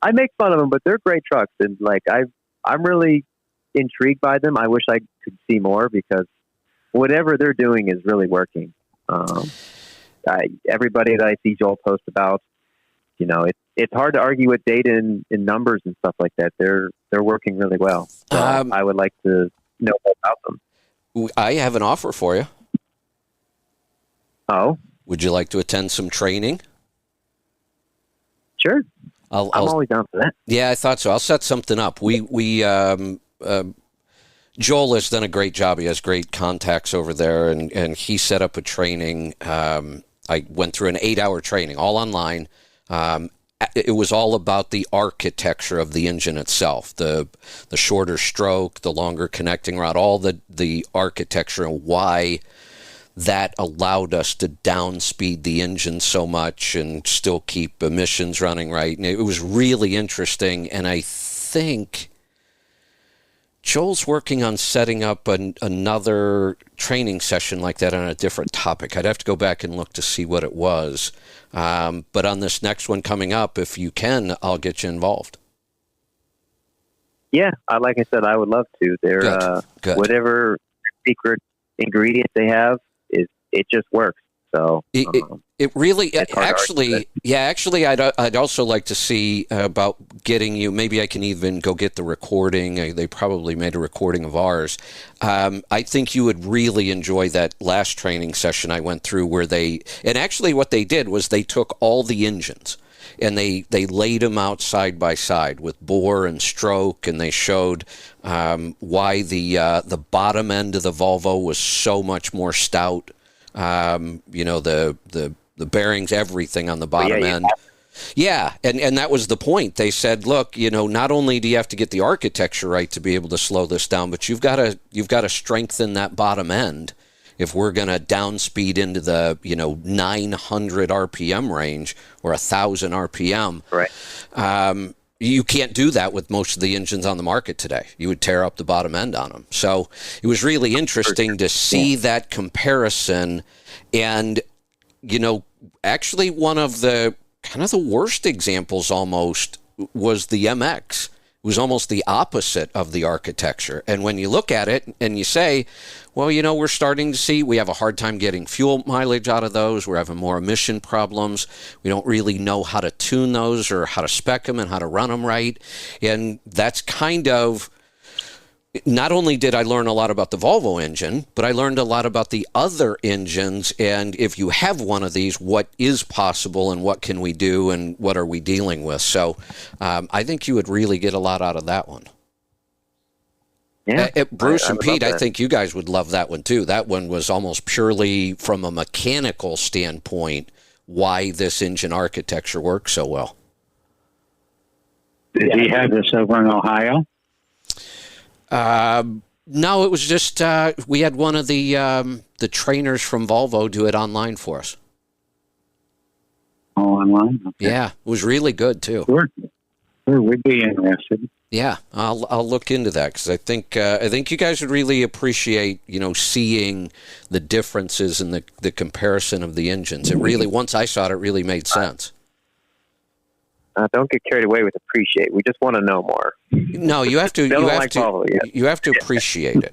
I make fun of them, but they're great trucks, and like I'm really intrigued by them. I wish I could see more because whatever they're doing is really working. Everybody that I see Joel post about, you know, it's hard to argue with data and numbers and stuff like that. They're working really well. So I would like to know more about them. I have an offer for you. Oh, would you like to attend some training? Sure. I'm always down for that. Yeah, I thought so. I'll set something up. Joel has done a great job. He has great contacts over there, and he set up a training. I went through an 8-hour training, all online. It was all about the architecture of the engine itself, the shorter stroke, the longer connecting rod, all the architecture and why that allowed us to downspeed the engine so much and still keep emissions running right. And it was really interesting, and I think Joel's working on setting up another training session like that on a different topic. I'd have to go back and look to see what it was. But on this next one coming up, if you can, I'll get you involved. Yeah, like I said, I would love to. They're Good. Whatever secret ingredient they have, it just works. So it really actually, I'd also like to see about getting you. Maybe I can even go get the recording. They probably made a recording of ours. I think you would really enjoy that last training session I went through where what they did was they took all the engines and they laid them out side by side with bore and stroke, and they showed why the bottom end of the Volvo was so much more stout. The bearings, everything on the bottom end. Yeah, and that was the point. They said, look, not only do you have to get the architecture right to be able to slow this down, but you've got to strengthen that bottom end if we're going to downspeed into the 900 RPM range or 1,000 RPM. Right. You can't do that with most of the engines on the market today. You would tear up the bottom end on them. So it was really interesting to see that comparison. And, actually one of the kind of the worst examples almost was the MX. It was almost the opposite of the architecture. And when you look at it and you say, well, we're starting to see we have a hard time getting fuel mileage out of those. We're having more emission problems. We don't really know how to tune those or how to spec them and how to run them right. And that's kind of, not only did I learn a lot about the Volvo engine, but I learned a lot about the other engines. And if you have one of these, what is possible and what can we do and what are we dealing with? So I think you would really get a lot out of that one. Yeah, Bruce and Pete, I think you guys would love that one too. That one was almost purely from a mechanical standpoint why this engine architecture works so well. Did he have this over in Ohio? No, it was just we had one of the trainers from Volvo do it online for us. Oh, online? Okay. Yeah, it was really good too. Sure, we'd be interested. Yeah, I'll look into that because I think you guys would really appreciate seeing the differences in the comparison of the engines. It really, once I saw it, it really made sense. Don't get carried away with appreciate. We just want to know more. No, you have to. You have to appreciate it.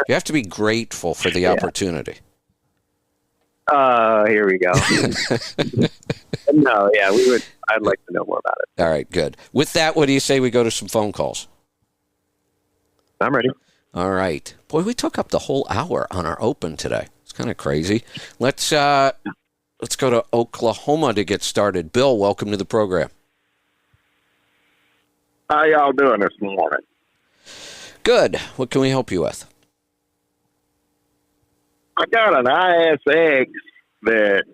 You have to be grateful for the opportunity. Here we go. No, yeah, we would. I'd like to know more about it. All right, good. With that, what do you say we go to some phone calls? I'm ready. All right, boy, we took up the whole hour on our open today. It's kind of crazy. Let's go to Oklahoma to get started. Bill, welcome to the program. How y'all doing this morning? Good. What can we help you with? I got an ISX that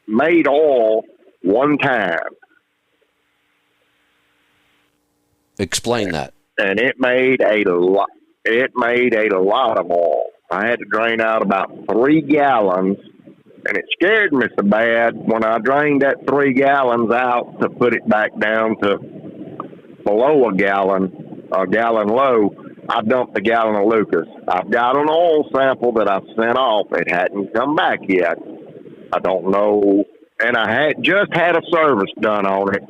made oil one time, Explain that. and it made a lot. It made a lot of oil. I had to drain out about 3 gallons, and it scared me so bad when I drained that 3 gallons out to put it back down to below a gallon low. I dumped a gallon of Lucas. I've got an oil sample that I've sent off. It hadn't come back yet. I don't know. And I had just had a service done on it.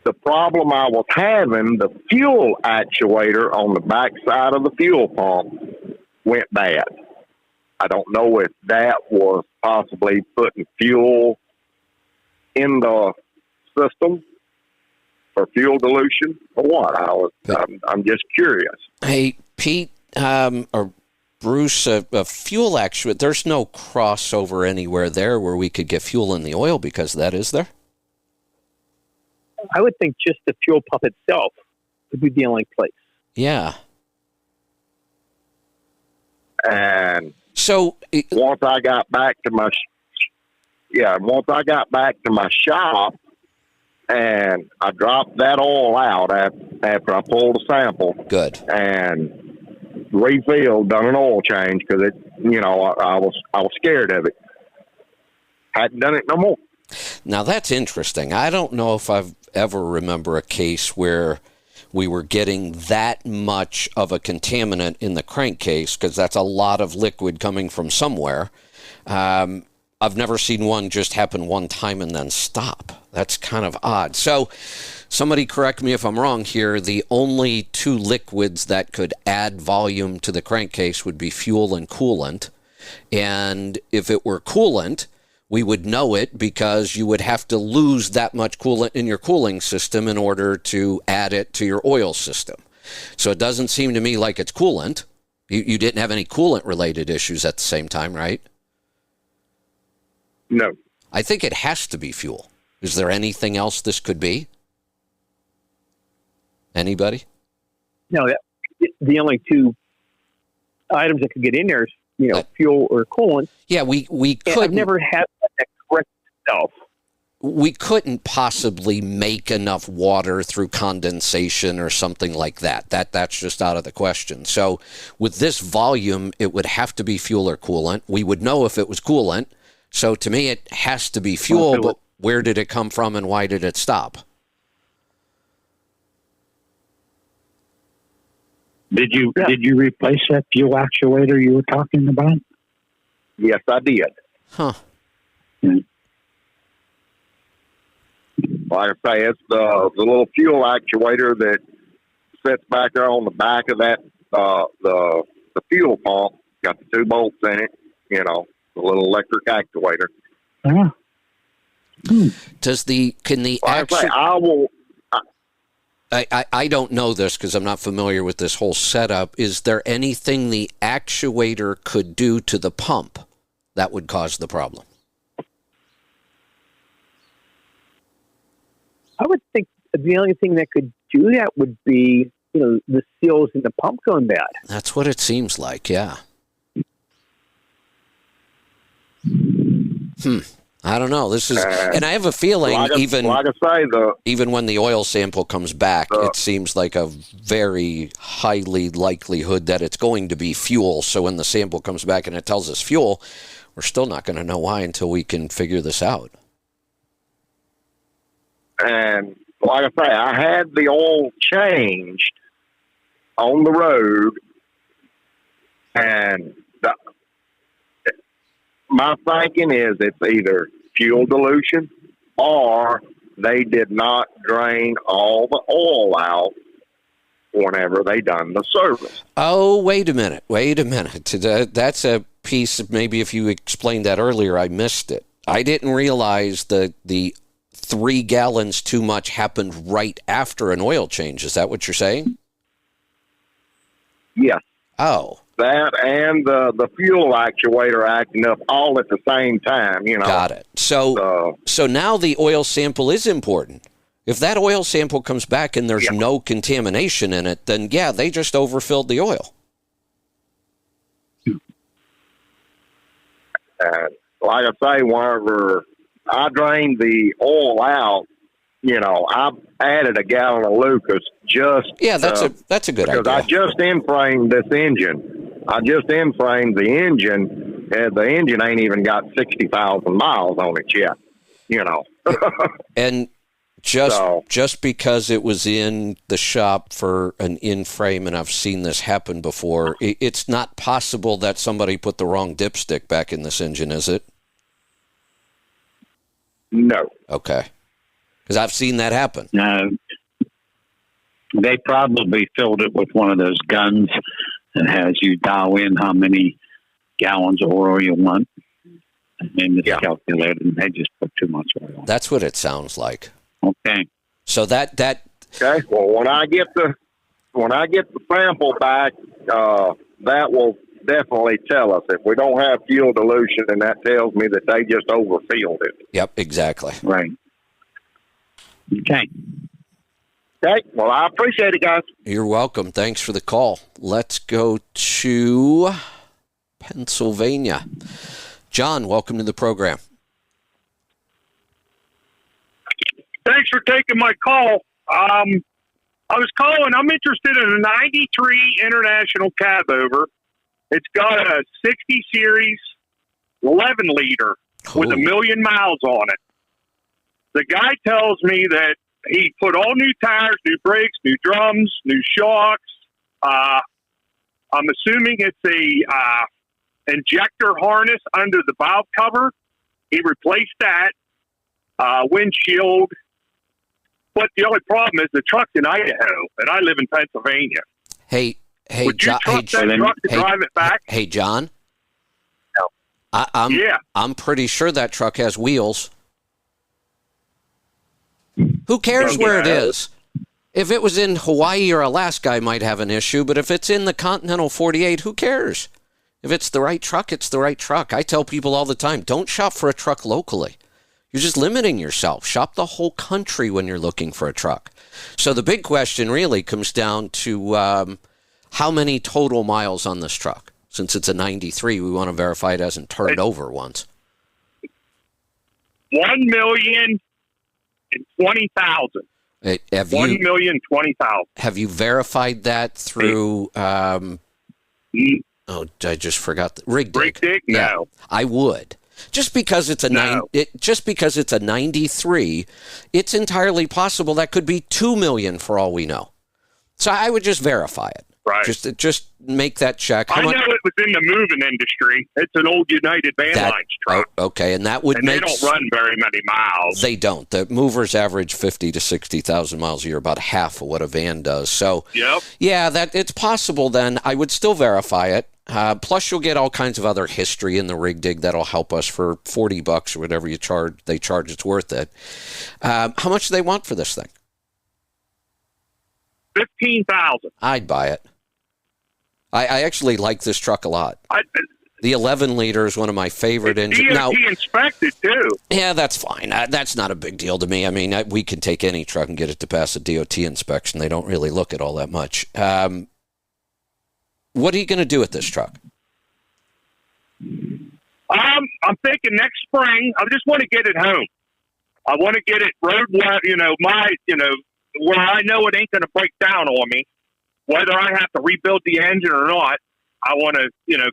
The problem I was having, the fuel actuator on the back side of the fuel pump went bad. I don't know if that was possibly putting fuel in the system for fuel dilution or what. I'm just curious. Hey, Pete, or Bruce, a fuel actuator, there's no crossover anywhere there where we could get fuel in the oil because of that, is there? I would think just the fuel pump itself would be the only place. Yeah. And So once I got back to my shop, and I dropped that oil out after I pulled a sample. Good. And refilled, done an oil change because I was scared of it. Hadn't done it no more. Now that's interesting. I don't know if I've ever remember a case where we were getting that much of a contaminant in the crankcase because that's a lot of liquid coming from somewhere. I've never seen one just happen one time and then stop. That's kind of odd. So somebody correct me if I'm wrong here. The only 2 liquids that could add volume to the crankcase would be fuel and coolant. And if it were coolant, we would know it because you would have to lose that much coolant in your cooling system in order to add it to your oil system. So it doesn't seem to me like it's coolant. You didn't have any coolant-related issues at the same time, right? No. I think it has to be fuel. Is there anything else this could be? Anybody? No, the only 2 items that could get in there is, fuel or coolant. Yeah, we couldn't. I've never had that correct itself. We couldn't possibly make enough water through condensation or something like that. That's just out of the question. So with this volume, it would have to be fuel or coolant. We would know if it was coolant. So to me, it has to be fuel, but where did it come from and why did it stop? Did you replace that fuel actuator you were talking about? Yes, I did. Huh. Like I say, it's the little fuel actuator that sits back there on the back of that the fuel pump. Got the 2 bolts in it. The little electric actuator. Uh-huh. I don't know this because I'm not familiar with this whole setup. Is there anything the actuator could do to the pump that would cause the problem? I would think the only thing that could do that would be, the seals in the pump going bad. That's what it seems like, yeah. I don't know. This is, and I have a feeling even when the oil sample comes back, it seems like a very highly likelihood that it's going to be fuel. So when the sample comes back and it tells us fuel, we're still not going to know why until we can figure this out. And like I say, I had the oil changed on the road, and my thinking is it's either fuel dilution or they did not drain all the oil out whenever they done the service. Oh, wait a minute. That's a piece of, maybe if you explained that earlier, I missed it. I didn't realize that the 3 gallons too much happened right after an oil change. Is that what you're saying? Yes. Oh. That and the fuel actuator acting up all at the same time, Got it. So now the oil sample is important. If that oil sample comes back and there's no contamination in it, then yeah, they just overfilled the oil. And like I say, whenever I drained the oil out, I added a gallon of Lucas just that's a good idea. because I just in-framed this engine. I just in-framed the engine, and the engine ain't even got 60,000 miles on it yet. And just because it was in the shop for an in-frame, and I've seen this happen before, it's not possible that somebody put the wrong dipstick back in this engine, is it? No. Okay. Because I've seen that happen. No. They probably filled it with one of those guns that has you dial in how many gallons of oil you want. And then it's calculated, and they just put too much oil on. That's what it sounds like. Okay. So that Okay. Well, when I get the sample back, that will definitely tell us. If we don't have fuel dilution, then that tells me that they just overfilled it. Yep, exactly. Right. Okay. Okay. Well, I appreciate it, guys. You're welcome. Thanks for the call. Let's go to Pennsylvania. John, welcome to the program. Thanks for taking my call. I was calling. I'm interested in a 93 International cab over. It's got a 60 series 11 liter with 1 million miles on it. The guy tells me that he put all new tires, new brakes, new drums, new shocks. I'm assuming it's a injector harness under the valve cover. He replaced that windshield. But the only problem is the truck's in Idaho, and I live in Pennsylvania. Hey, Would you trust that truck to drive it back? Hey, John. No. I'm pretty sure that truck has wheels. Who cares where it is? If it was in Hawaii or Alaska, I might have an issue, but if it's in the continental 48, who cares? If it's the right truck, it's the right truck. I tell people all the time, don't shop for a truck locally. You're just limiting yourself. Shop the whole country when you're looking for a truck. So the big question really comes down to how many total miles on this truck. Since it's a 93, we want to verify it hasn't turned over once. 1,020,000. Have 1,020,000. Have you verified that through? I just forgot the Rig Dig. No, yeah, I would. Just because it's a 93, it's entirely possible that could be 2 million for all we know. So I would just verify it. Right. Just make that check. I know it was in the moving industry. It's an old United Van Lines truck. Okay, and that would they don't run very many miles. They don't. The movers average 50 to 60,000 miles a year, about half of what a van does. So, yeah, that it's possible. Then I would still verify it. Plus, you'll get all kinds of other history in the Rig Dig that'll help us for $40 or whatever they charge. It's worth it. How much do they want for this thing? $15,000. I'd buy it. I actually like this truck a lot. The 11 liter is one of my favorite engines. DOT inspected too. Yeah, that's fine. That's not a big deal to me. I mean, we can take any truck and get it to pass a DOT inspection. They don't really look at all that much. What are you going to do with this truck? I'm thinking next spring. I just want to get it home. I want to get it road, where I know it ain't going to break down on me. Whether I have to rebuild the engine or not, I want to,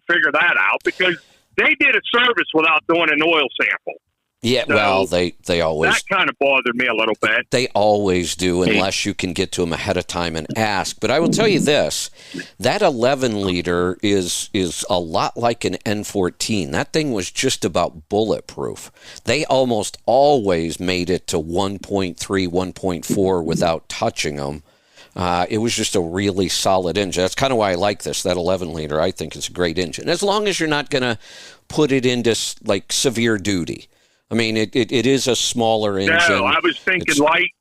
figure that out because they did a service without doing an oil sample. Yeah, So well, they always that kind of bothered me a little bit. They always do, unless you can get to them ahead of time and ask. But I will tell you this: that 11 liter is a lot like an N14. That thing was just about bulletproof. They almost always made it to 1.3, 1.4 without touching them. It was just a really solid engine. That's kind of why I like this. That 11 liter, I think, is a great engine, as long as you're not going to put it into like severe duty. I mean, it is a smaller engine. No, I was thinking light.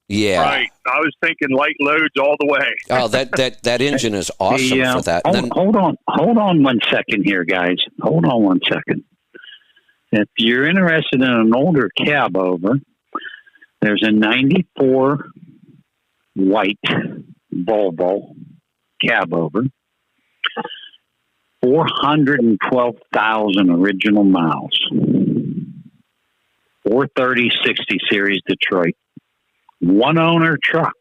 Yeah. Right. I was thinking light loads all the way. Oh, that engine is awesome for that. Hold on 1 second here, guys. Hold on 1 second. If you're interested in an older cab over, there's a 94 white Volvo cab over, 412,000 original miles. 430 60 series Detroit. One owner truck,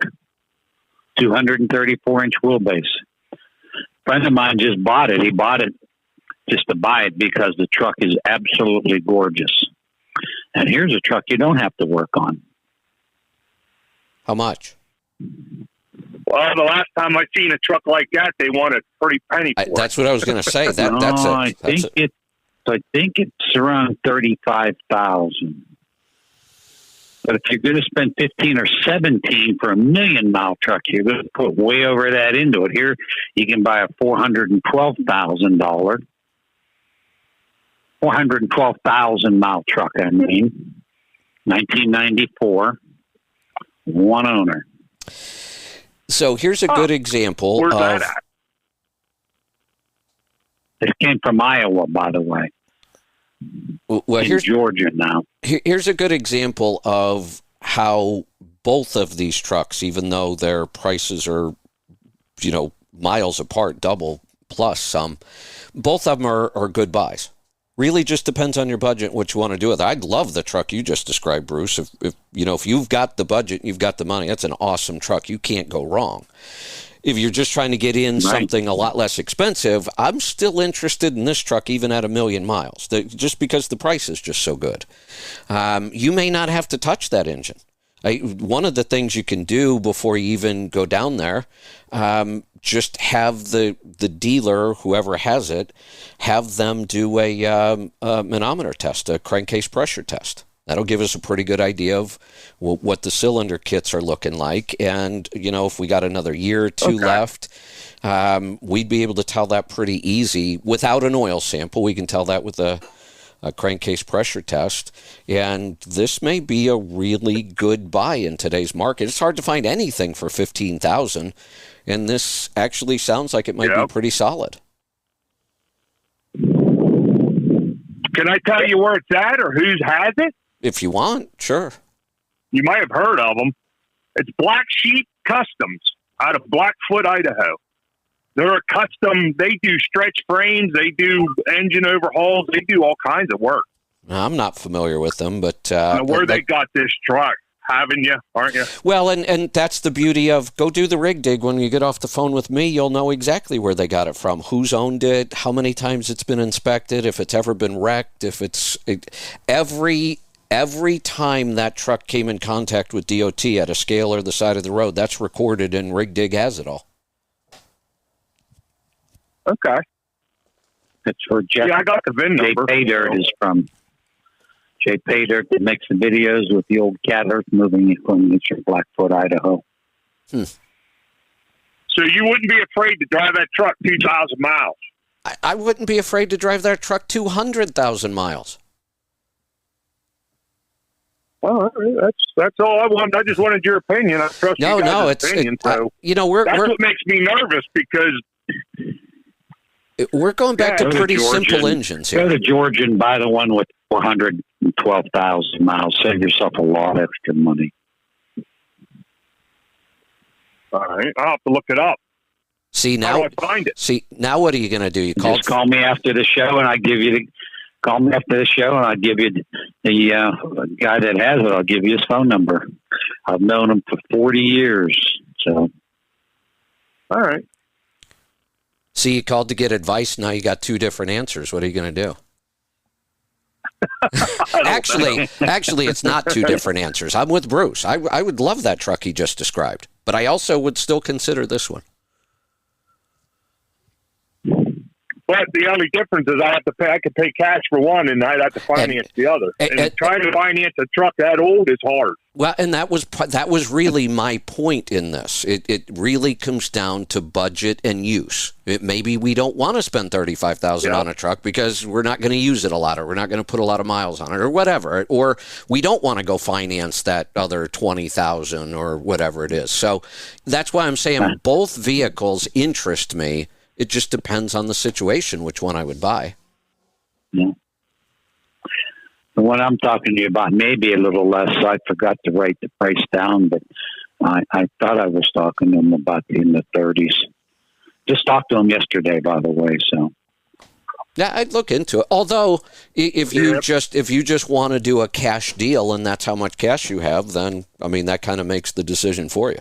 234-inch wheelbase. A friend of mine just bought it. He bought it just to buy it because the truck is absolutely gorgeous. And here's a truck you don't have to work on. How much? Well, the last time I seen a truck like that, they wanted a pretty penny for it. That's what I was going to say. I think it's around 35,000. But if you're going to spend 15 or 17 for a 1,000,000-mile truck, you're going to put way over that into it. Here, you can buy a $412,000 truck. I mean, 1994, one owner. So here's a good example. Where's that at? This came from Iowa, by the way. Well, here's Georgia now. Here's a good example of how both of these trucks, even though their prices are, miles apart, double plus some, both of them are good buys. Really just depends on your budget, what you want to do with it. I love the truck you just described, Bruce. If you've got the budget, you've got the money, that's an awesome truck. You can't go wrong. If you're just trying to get in something a lot less expensive, I'm still interested in this truck even at 1,000,000 miles, just because the price is just so good. You may not have to touch that engine. One of the things you can do before you even go down there, just have the dealer, whoever has it, have them do a manometer test, a crankcase pressure test. That'll give us a pretty good idea of what the cylinder kits are looking like. And, if we got another year or two left, we'd be able to tell that pretty easy. Without an oil sample, we can tell that with a crankcase pressure test. And this may be a really good buy in today's market. It's hard to find anything for $15,000. And this actually sounds like it might be pretty solid. Can I tell you where it's at or who has it? If you want, sure. You might have heard of them. It's Black Sheep Customs out of Blackfoot, Idaho. They're a custom. They do stretch frames. They do engine overhauls. They do all kinds of work. I'm not familiar with them, but where they got this truck, haven't you? Aren't you? Well, and that's the beauty of go do the rig dig. When you get off the phone with me, you'll know exactly where they got it from, who's owned it, how many times it's been inspected, if it's ever been wrecked, Every time that truck came in contact with DOT at a scale or the side of the road, that's recorded, and Rig Dig has it all. Okay. It's for Jeff. Yeah, I got the VIN number. Jay Paydirt is from Jay Paydirt that makes the videos with the old cat earth moving equipment from Blackfoot, Idaho. So you wouldn't be afraid to drive that truck 2,000 miles? I wouldn't be afraid to drive that truck 200,000 miles. Well, that's all I wanted. I just wanted your opinion. I trust you guys' opinion. So that's what makes me nervous because we're going back to pretty simple engines here. Go to Georgia and buy the one with 412,000 miles. Save yourself a lot of extra money. All right, I'll have to look it up. See now, how do I find it? See now, what are you going to do? Just call me after the show, and I give you the. Call me after the show, and I'll give you the guy that has it. I'll give you his phone number. I've known him for 40 years. So, all right. See, you called to get advice. Now you got two different answers. What are you going to do? Actually, it's not two different answers. I'm with Bruce. I would love that truck he just described, but I also would still consider this one. But the only difference is I could pay cash for one, and I'd have to finance the other. And trying to finance a truck that old is hard. Well, and that was really my point in this. It really comes down to budget and use. Maybe we don't want to spend $35,000 on a truck because we're not going to use it a lot, or we're not going to put a lot of miles on it, or whatever. Or we don't want to go finance that other $20,000 or whatever it is. So that's why I'm saying both vehicles interest me. It just depends on the situation, which one I would buy. Yeah. The one I'm talking to you about, maybe a little less. I forgot to write the price down, but I thought I was talking to him about in the 30s. Just talked to him yesterday, by the way. So yeah, I'd look into it. Although, if you just want to do a cash deal and that's how much cash you have, then I mean that kind of makes the decision for you.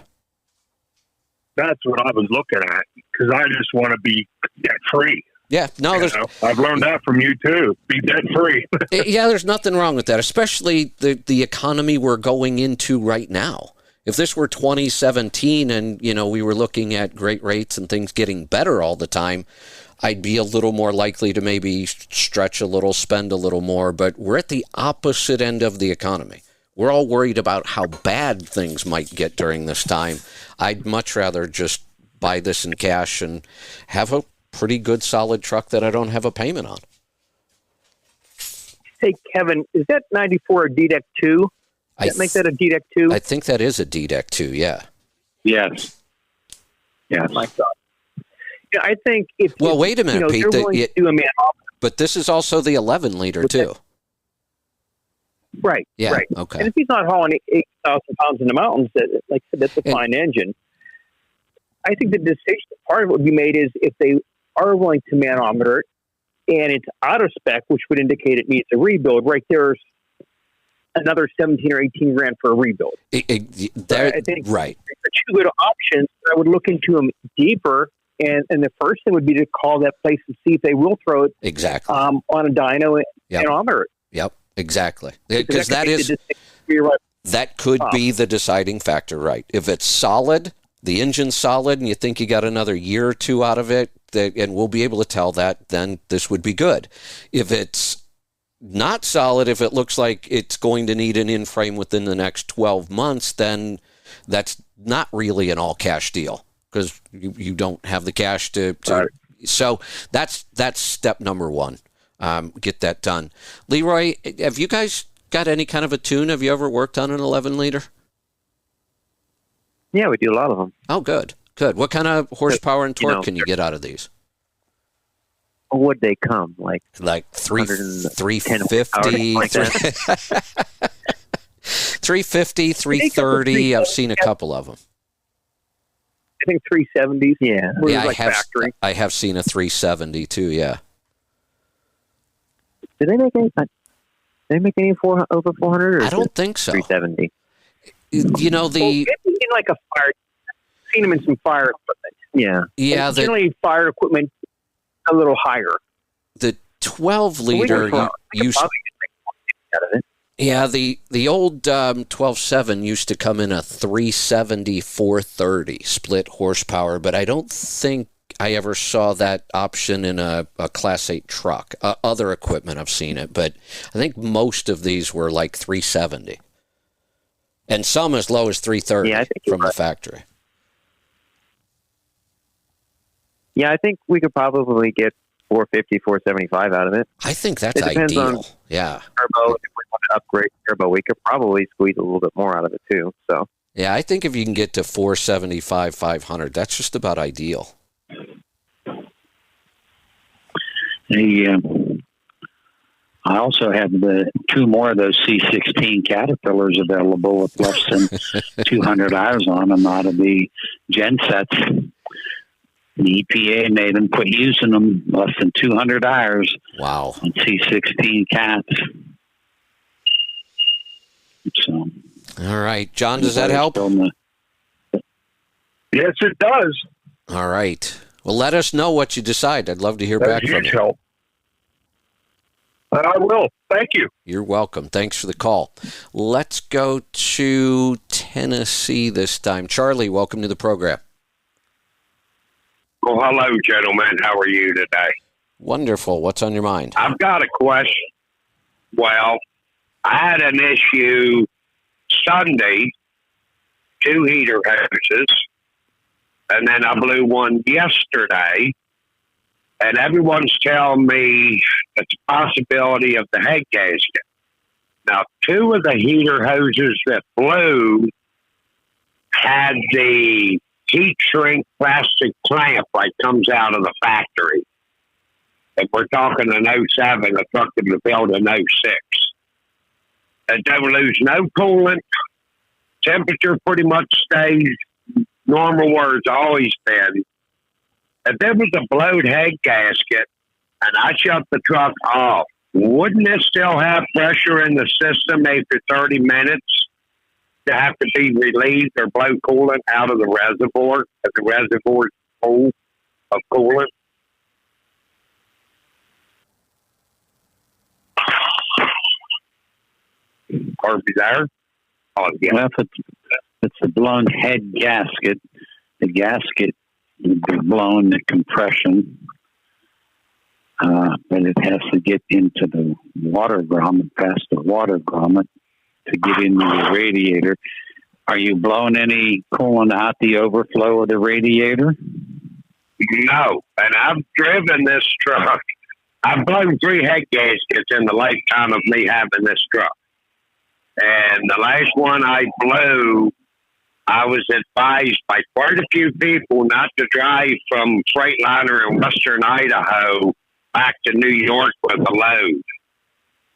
That's what I was looking at, because I just want to be debt free. Yeah, no, I've learned that from you too. Be debt free. Yeah, there's nothing wrong with that, especially the economy we're going into right now. If this were 2017 and we were looking at great rates and things getting better all the time, I'd be a little more likely to maybe stretch a little, spend a little more. But we're at the opposite end of the economy. We're all worried about how bad things might get during this time. I'd much rather just buy this in cash and have a pretty good, solid truck that I don't have a payment on. Hey, Kevin, is that 94 a DDEC 2? Does that make that a DDEC 2? I think that is a DDEC 2, yeah. Yes. Yes. My God. Yeah, I think if... Well, wait a minute, Pete. But this is also the 11-liter, too. Right. Yeah. Right. Okay. And if he's not hauling 8,000 pounds in the mountains, like I said, that's a fine engine. I think the decision, part of what would be made is if they are willing to manometer it and it's out of spec, which would indicate it needs a rebuild, right there's another 17 or 18 grand for a rebuild. I think right. the two good options. I would look into them deeper. And the first thing would be to call that place and see if they will throw it exactly on a dyno and manometer it. Yep. Exactly, because that could be the deciding factor, right? If it's solid, the engine's solid, and you think you got another year or two out of it, and we'll be able to tell that, then this would be good. If it's not solid, if it looks like it's going to need an in-frame within the next 12 months, then that's not really an all-cash deal because you don't have the cash to right. So that's step number one. Get that done. Leroy, have you guys got any kind of a tune? Have you ever worked on an 11-liter? Yeah, we do a lot of them. Oh, good. What kind of horsepower and torque can you get out of these? Would they come? Like 350, 350, 330. I've seen a couple of them. I think 370s. Yeah. Factory. I have seen a 370 too, yeah. Do they make any? Over 400? Or I don't think so. 370. In like a fire. I've seen them in some fire equipment. Yeah. Yeah. Generally, fire equipment a little higher. The 12-liter used. Yeah, the old 12.7 used to come in a 370 430 split horsepower, but I don't think I ever saw that option in a Class 8 truck. Other equipment, I've seen it, but I think most of these were like 370. And some as low as 330 from the factory. Yeah, I think we could probably get 450, 475 out of it. I think that's ideal. On yeah. Turbo, if we want to upgrade turbo, we could probably squeeze a little bit more out of it too. So. Yeah, I think if you can get to 475, 500, that's just about ideal. I also have the two more of those C16 Caterpillars available with less than 200 hours on them out of the gen sets. The EPA made them quit using them less than 200 hours. Wow. On C16 cats. So. All right. John, does that help? Yes, it does. All right. Well, let us know what you decide. I'd love to hear back from you. Help. I will. Thank you. You're welcome. Thanks for the call. Let's go to Tennessee this time. Charlie, welcome to the program. Well, hello, gentlemen. How are you today? Wonderful. What's on your mind? I've got a question. Well, I had an issue Sunday, 2 heater hoses, and then I blew one yesterday, and everyone's telling me it's a possibility of the head gasket. Now, 2 of the heater hoses that blew had the heat shrink plastic clamp like comes out of the factory. If we're talking an 07, a truck that was built in 06. It doesn't lose no coolant. Temperature pretty much stays normal where it's always been. If there was a blowed head gasket and I shut the truck off, wouldn't it still have pressure in the system after 30 minutes to have to be relieved or blow coolant out of the reservoir if the reservoir is full of coolant? Are we there? Oh, yeah. Well, if it's a blown head gasket, the gasket would be blown to compression, but it has to get into the water grommet, past the water grommet, to get into the radiator. Are you blowing any coolant out the overflow of the radiator? No, and I've driven this truck. I've blown 3 head gaskets in the lifetime of me having this truck. And the last one I blew, I was advised by quite a few people not to drive from Freightliner in western Idaho back to New York with a load.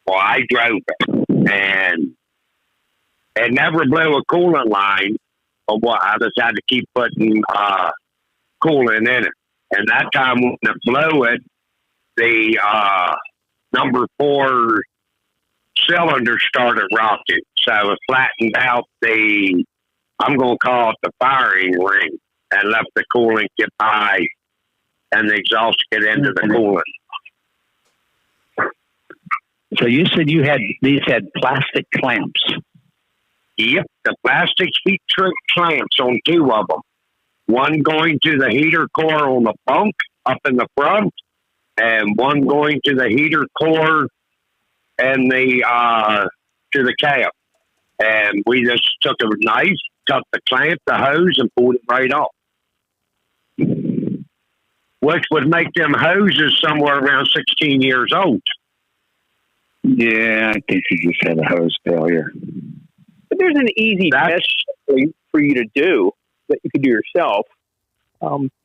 Well, I drove it, and it never blew a coolant line. But I just had to keep putting coolant in it. And that time when it blew it, the number 4 cylinder started rocking. So it flattened out the, I'm going to call it the firing ring, and left the coolant get by and the exhaust get into the coolant. So you said these had plastic clamps. Yep, the plastic heat shrink clamps on 2 of them. One going to the heater core on the bunk up in the front, and one going to the heater core and the to the cab. And we just took a knife, cut the clamp, the hose, and pulled it right off. Which would make them hoses somewhere around 16 years old. Yeah, I think you just had a hose failure. But there's an easy test for you to do that you can do yourself.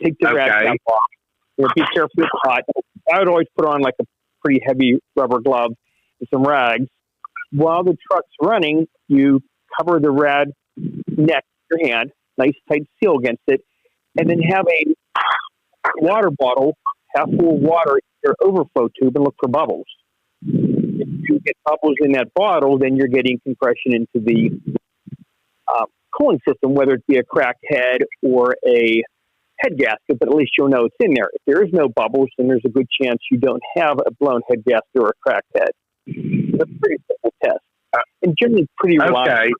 Take the rag cap off. Be careful with hot. I would always put on like a pretty heavy rubber glove and some rags. While the truck's running, you cover the rad neck with your hand, nice tight seal against it, and then have a water bottle, half full of water in your overflow tube, and look for bubbles. If you get bubbles in that bottle, then you're getting compression into the cooling system, whether it be a cracked head or a head gasket, but at least you'll know it's in there. If there is no bubbles, then there's a good chance you don't have a blown head gasket or a cracked head. It's a pretty simple test. And generally pretty reliable. Okay.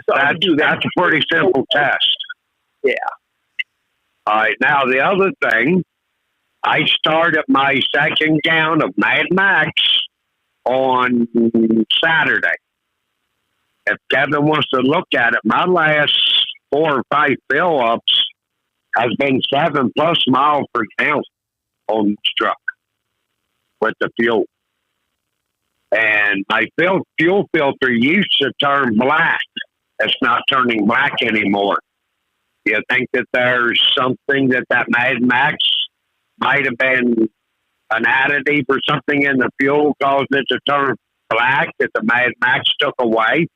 So that's a pretty simple test. Yeah. All right. Now, the other thing, I started my second gallon of Mad Max on Saturday. If Kevin wants to look at it, my last 4 or 5 fill-ups has been 7+ miles per gallon on this truck with the fuel. And my fuel filter used to turn black. It's not turning black anymore. Do you think that there's something that Mad Max might have been an additive or something in the fuel caused it to turn black that the Mad Max took away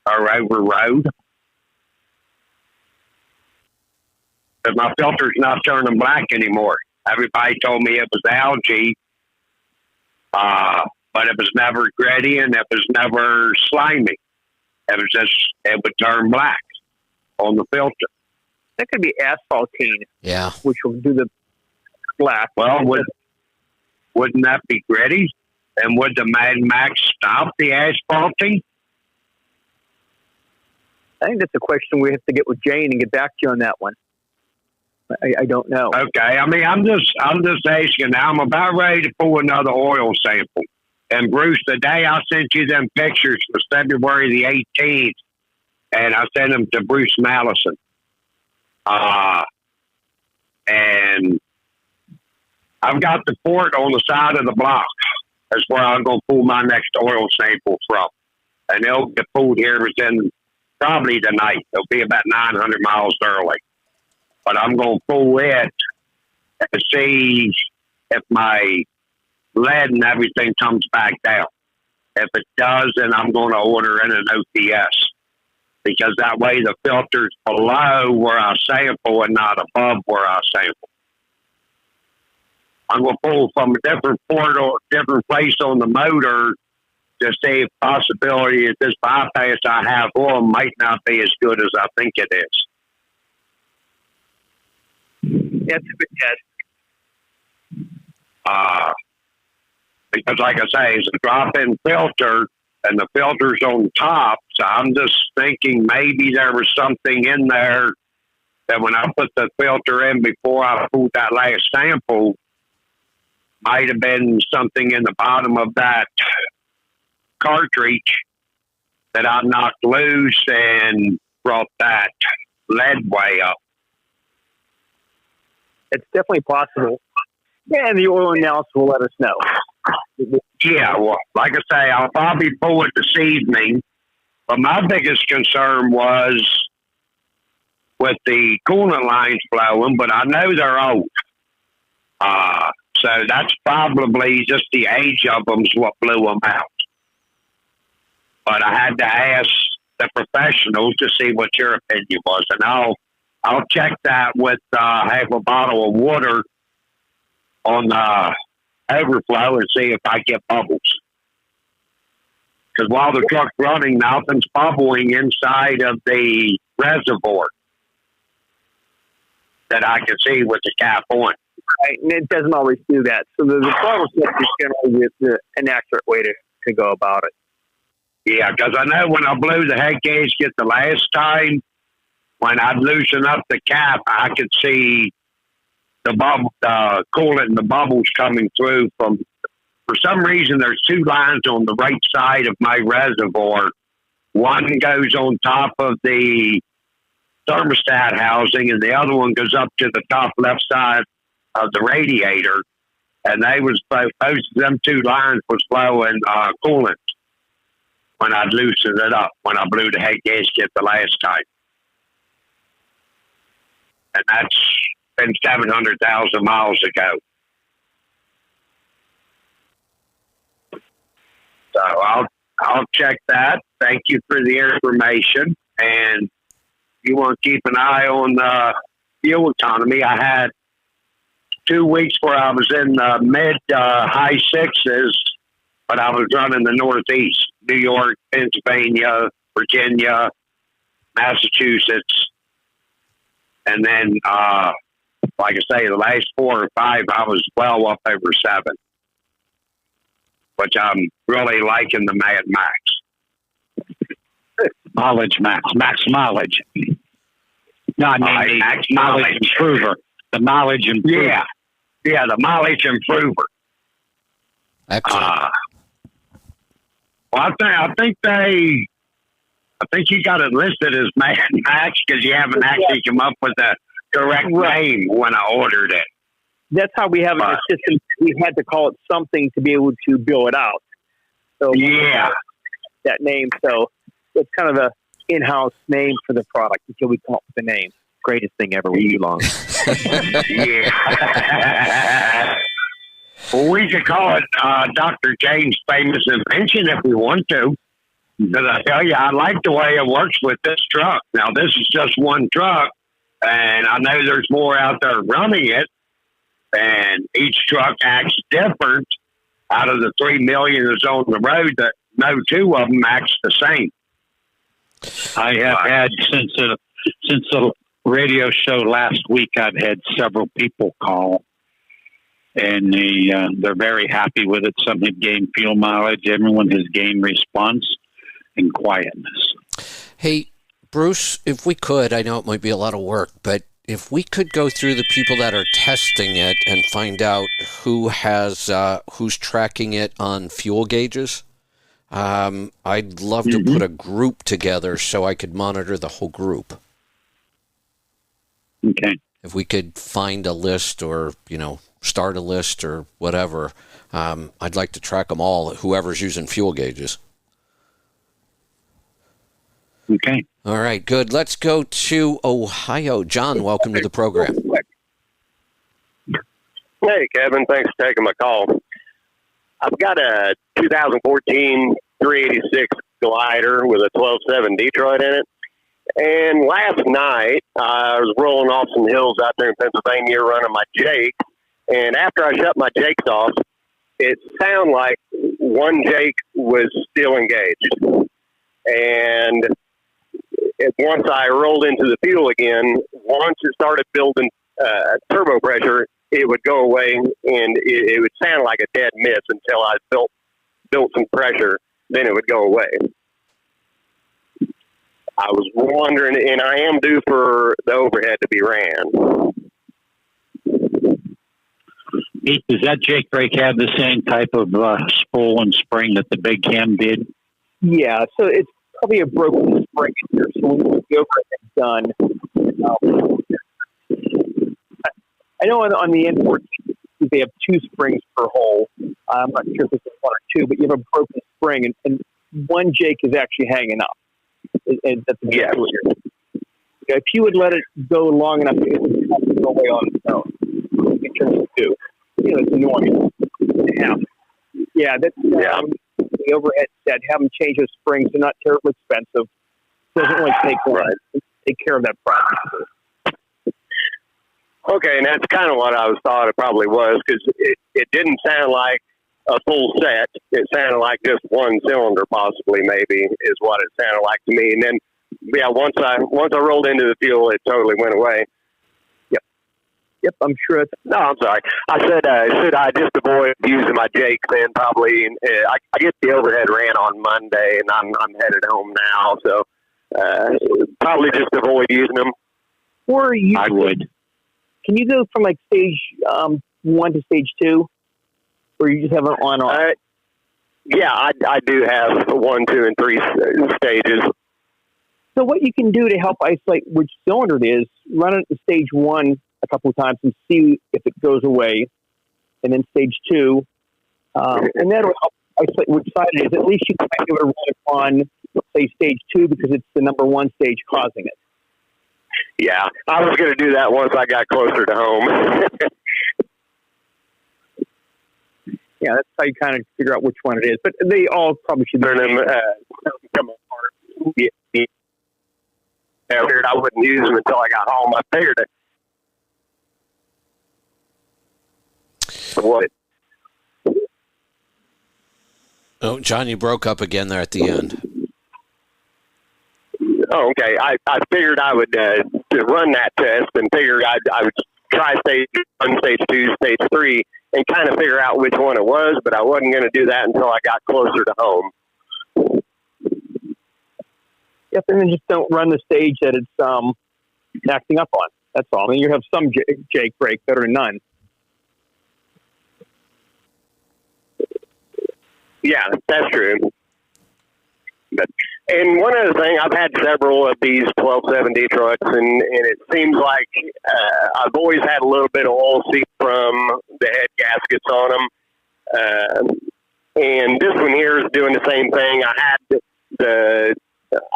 or overrode? But my filter's not turning black anymore. Everybody told me it was algae, but it was never gritty and it was never slimy. It was just, it would turn black on the filter. That could be asphaltene. Yeah. Which will do the black. Well, wouldn't that be gritty? And would the Mad Max stop the asphalting? I think that's a question we have to get with Jane and get back to you on that one. I don't know. Okay, I mean, I'm just asking. Now I'm about ready to pull another oil sample. And Bruce, the day I sent you them pictures was February the 18th, and I sent them to Bruce Mallison. And I've got the port on the side of the block. That's where I'm going to pull my next oil sample from. And they'll get pulled here within probably tonight. They'll be about 900 miles early. But I'm going to pull it and see if my lead and everything comes back down. If it does, then I'm going to order in an OPS. Because that way the filter's below where I sample and not above where I sample. I'm going to pull from a different port or different place on the motor to see if possibility that this bypass I have on might not be as good as I think it is. That's a good test. Because like I say, it's a drop-in filter, and the filter's on top, so I'm just thinking maybe there was something in there that when I put the filter in before I pulled that last sample, might have been something in the bottom of that cartridge that I knocked loose and brought that lead way up. It's definitely possible. Yeah, and the oil analysis will let us know. Yeah, well, like I say, I'll probably pull it this evening. But my biggest concern was with the coolant lines flowing, but I know they're old. So that's probably just the age of them's what blew them out. But I had to ask the professionals to see what your opinion was, and I'll check that with have a bottle of water on overflow and see if I get bubbles. Because while the truck's running, nothing's bubbling inside of the reservoir that I can see with the cap on. Right, and it doesn't always do that. So the throttle test is generally the inaccurate way to go about it. Yeah, because I know when I blew the head gasket the last time, when I'd loosen up the cap, I could see the bubble, coolant and the bubbles coming through from. For some reason, there's two lines on the right side of my reservoir. One goes on top of the thermostat housing, and the other one goes up to the top left side of the radiator. And they was both of them two lines was flowing coolant when I'd loosened it up when I blew the head gasket the last time. And that's been 700,000 miles ago. So I'll check that. Thank you for the information. And you want to keep an eye on fuel economy. I had 2 weeks where I was in mid high sixes, but I was running the Northeast, New York, Pennsylvania, Virginia, Massachusetts. And then, like I say, the last 4 or 5, I was well up over 7, which I'm really liking the Mad Max. Mileage max mileage. No, I mean max mileage improver. The mileage improver. Yeah, the mileage improver. Excellent. Well, I think you got it listed as Mad Max because you haven't actually come up with the correct name when I ordered it. That's how we have it in the system. We had to call it something to be able to bill it out. So yeah, that name. So it's kind of a in-house name for the product until we come up with the name. Greatest thing ever with too long. Yeah. Well, we could call it Dr. James' famous invention if we want to. Because I tell you, I like the way it works with this truck. Now, this is just one truck, and I know there's more out there running it, and each truck acts different. Out of the 3 million that's on the road, that no 2 of them acts the same. I have had since the radio show last week. I've had several people call, and they're very happy with it. Some have gained fuel mileage. Everyone has gained response and quietness. Hey, Bruce, if we could, I know it might be a lot of work, but if we could go through the people that are testing it and find out who's tracking it on fuel gauges, I'd love to put a group together so I could monitor the whole group. Okay. If we could find a list or, start a list or whatever, I'd like to track them all, whoever's using fuel gauges. Okay. All right, good. Let's go to Ohio. John, welcome to the program. Hey, Kevin. Thanks for taking my call. I've got a 2014 386 glider with a 12.7 Detroit in it. And last night, I was rolling off some hills out there in Pennsylvania running my Jake. And after I shut my Jakes off, it sounded like one Jake was still engaged. And once I rolled into the fuel again, once it started building turbo pressure, it would go away and it would sound like a dead miss until I built some pressure. Then it would go away. I was wondering, and I am due for the overhead to be ran. Does that Jake brake have the same type of spool and spring that the Big Cam did? Yeah, so it's probably a broken spring in here. So when the overhead's done, I know on the N14 they have 2 springs per hole. I'm not sure if it's 1 or 2, but you have a broken spring, and one Jake is actually hanging up. That's exactly what if you would let it go long enough, it would have to go away on its own. In terms of 2, it's annoying. Yeah, that's the overhead set. Have them change those springs. They're not terribly expensive. Doesn't really take care of that problem. Okay, and that's kind of what I thought it probably was, because it didn't sound like a full set. It sounded like just one cylinder, possibly, maybe, is what it sounded like to me. And then, once I rolled into the fuel, it totally went away. Yep, I'm sure. No, I'm sorry. I said, should I just avoid using my Jake then? Probably. I get the overhead ran on Monday, and I'm headed home now, so probably just avoid using them. Or I would. Can you go from like stage 1 to stage 2, or you just have an on-off? Yeah, I do have 1, 2, and 3 stages. So what you can do to help isolate which cylinder it is, run it at stage 1 a couple of times and see if it goes away, and then stage 2, and that'll help isolate which side it is. At least you can be able to run it on, say, stage 2 because it's the number 1 stage causing it. Yeah, I was going to do that once I got closer to home. Yeah, that's how you kind of figure out which one it is. But they all probably should come apart. Yeah, I figured I wouldn't use them until I got home. I figured it. What? Oh, John, you broke up again there at the end. Oh, okay. I figured I would run that test and figured I would try stage 1, stage 2, stage 3, and kind of figure out which one it was, but I wasn't going to do that until I got closer to home. Yep, and then just don't run the stage that it's acting up on. That's all. I mean, you have some Jake brake, better than none. Yeah, that's true. And one other thing, I've had several of these 12.7 Detroits, and it seems like I've always had a little bit of oil seep from the head gaskets on them. And this one here is doing the same thing. I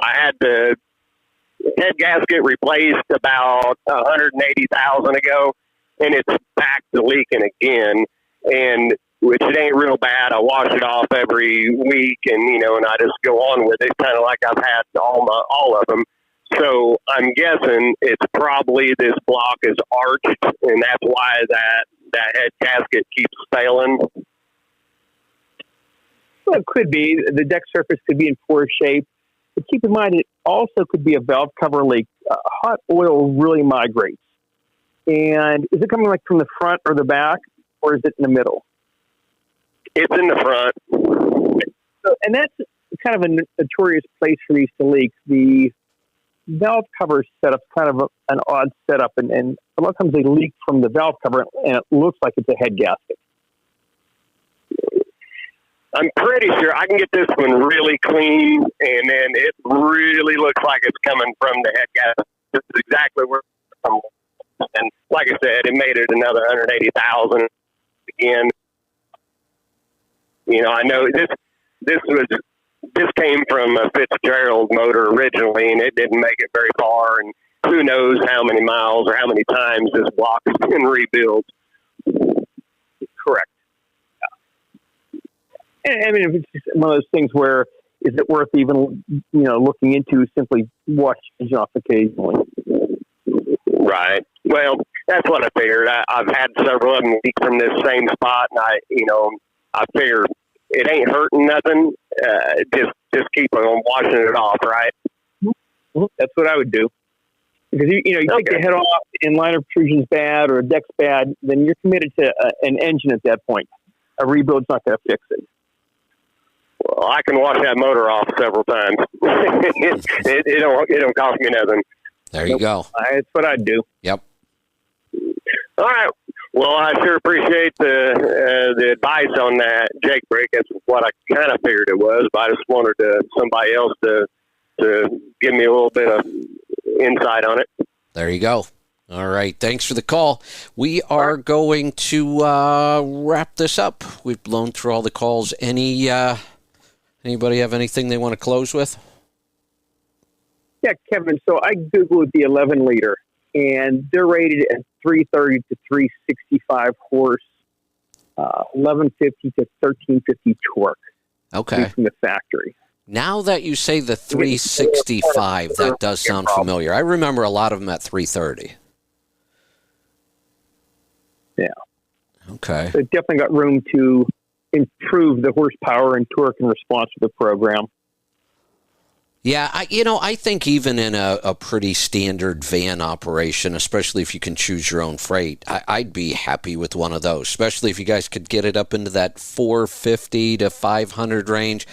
had the head gasket replaced about 180,000 ago, and it's back to leaking again. And which it ain't real bad. I wash it off every week, and I just go on with it, kind of like I've had all of them. So I'm guessing it's probably this block is arched, and that's why that head gasket keeps failing. Well, it could be. The deck surface could be in poor shape. But keep in mind, it also could be a valve cover leak. Hot oil really migrates. And is it coming like from the front or the back? or is it in the middle? It's in the front. So, and that's kind of a notorious place for these to leak. The valve cover setup's kind of an odd setup, and a lot of times they leak from the valve cover, and it looks like it's a head gasket. I'm pretty sure I can get this one really clean, and then it really looks like it's coming from the head gasket. This is exactly where it's from. And like I said, it made it another $180,000 again. You know, I know this came from a Fitzgerald motor originally, and it didn't make it very far. And who knows how many miles or how many times this block has been rebuilt. Correct. And I mean, if it's one of those things where is it worth even looking into? Simply wash the engine off occasionally. Right. Well, that's what I figured. I've had several of them leak from this same spot, and I figured it ain't hurting nothing. Just keep on washing it off, right? That's what I would do. Because you take the head off and liner protrusion's bad or a deck's bad, then you're committed to an engine at that point. A rebuild's not going to fix it. Well, I can wash that motor off several times. it don't cost me nothing. There you go. That's what I'd do. Yep. All right. Well, I sure appreciate the advice on that Jake brake. That's what I kind of figured it was, but I just wanted somebody else to give me a little bit of insight on it. There you go. All right. Thanks for the call. We are going to wrap this up. We've blown through all the calls. Anybody have anything they want to close with? Yeah, Kevin. So I Googled the 11-liter, and they're rated at 330 to 365 horse, 1150 to 1350 torque. Okay. From the factory. Now that you say the 365, that does sound familiar. I remember a lot of them at 330. Yeah. Okay. So it definitely got room to improve the horsepower and torque in response to the program. Yeah, I think even in a pretty standard van operation, especially if you can choose your own freight, I'd be happy with one of those, especially if you guys could get it up into that 450 to 500 range.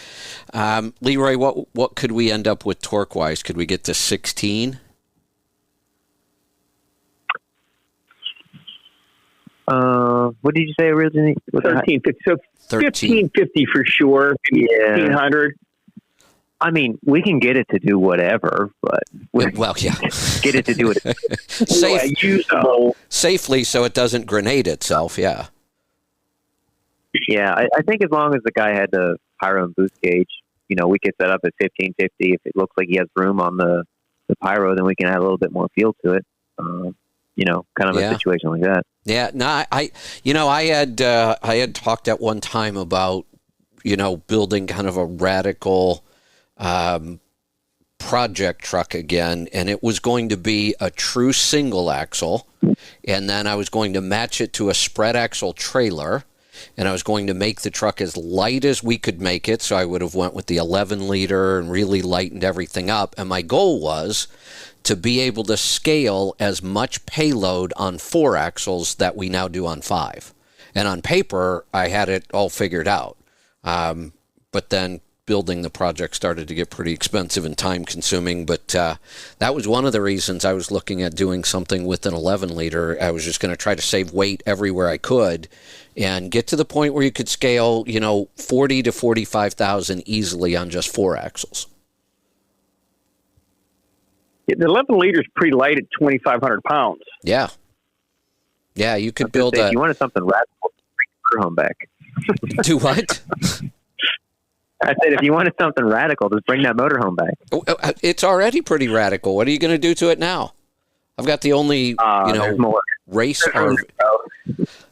Leroy, what could we end up with torque-wise? Could we get to 16? What did you say originally? 1350. So 1550 for sure. Yeah. 1500. I mean, we can get it to do whatever, but get it to do it usable safely, so it doesn't grenade itself. Yeah. Yeah, I think as long as the guy had the pyro and boost gauge, we could set up at 1550. If it looks like he has room on the pyro, then we can add a little bit more feel to it. Kind of a situation like that. Yeah, no, I had talked at one time about, building kind of a radical project truck again, and it was going to be a true single axle, and then I was going to match it to a spread axle trailer, and I was going to make the truck as light as we could make it, so I would have went with the 11-liter and really lightened everything up, and my goal was to be able to scale as much payload on 4 axles that we now do on 5. And on paper, I had it all figured out. But then building the project started to get pretty expensive and time-consuming. But that was one of the reasons I was looking at doing something with an 11-liter. I was just going to try to save weight everywhere I could and get to the point where you could scale, 40 to 45,000 easily on just 4 axles. The 11-liter is pretty light at 2,500 pounds. Yeah. Yeah, you could build If you wanted something radical, bring your motorhome back. Do what? I said, if you wanted something radical, just bring that motorhome back. It's already pretty radical. What are you going to do to it now? I've got the only, race RV.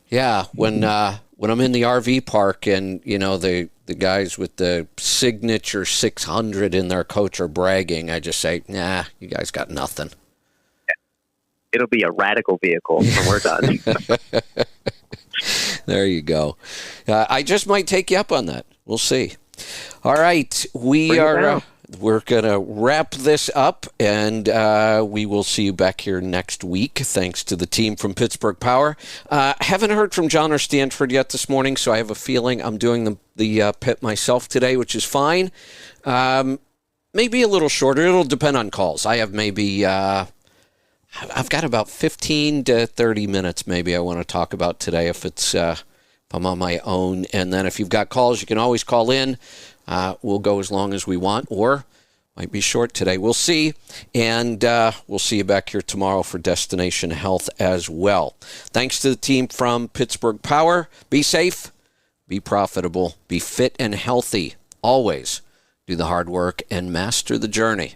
Yeah, when I'm in the RV park and, the guys with the signature 600 in their coach are bragging, I just say, nah, you guys got nothing. It'll be a radical vehicle when we're done. There you go. I just might take you up on that. We'll see. All right, we are. we're going to wrap this up, and we will see you back here next week, thanks to the team from Pittsburgh Power. Haven't heard from John or Stanford yet this morning, so I have a feeling I'm doing the pit myself today, which is fine. Maybe a little shorter. It'll depend on calls. I have maybe... I've got about 15 to 30 minutes maybe I want to talk about today if I'm on my own. And then if you've got calls, you can always call in. We'll go as long as we want, or might be short today. We'll see. And we'll see you back here tomorrow for Destination Health as well. Thanks to the team from Pittsburgh Power. Be safe, be profitable, be fit and healthy. Always do the hard work and master the journey.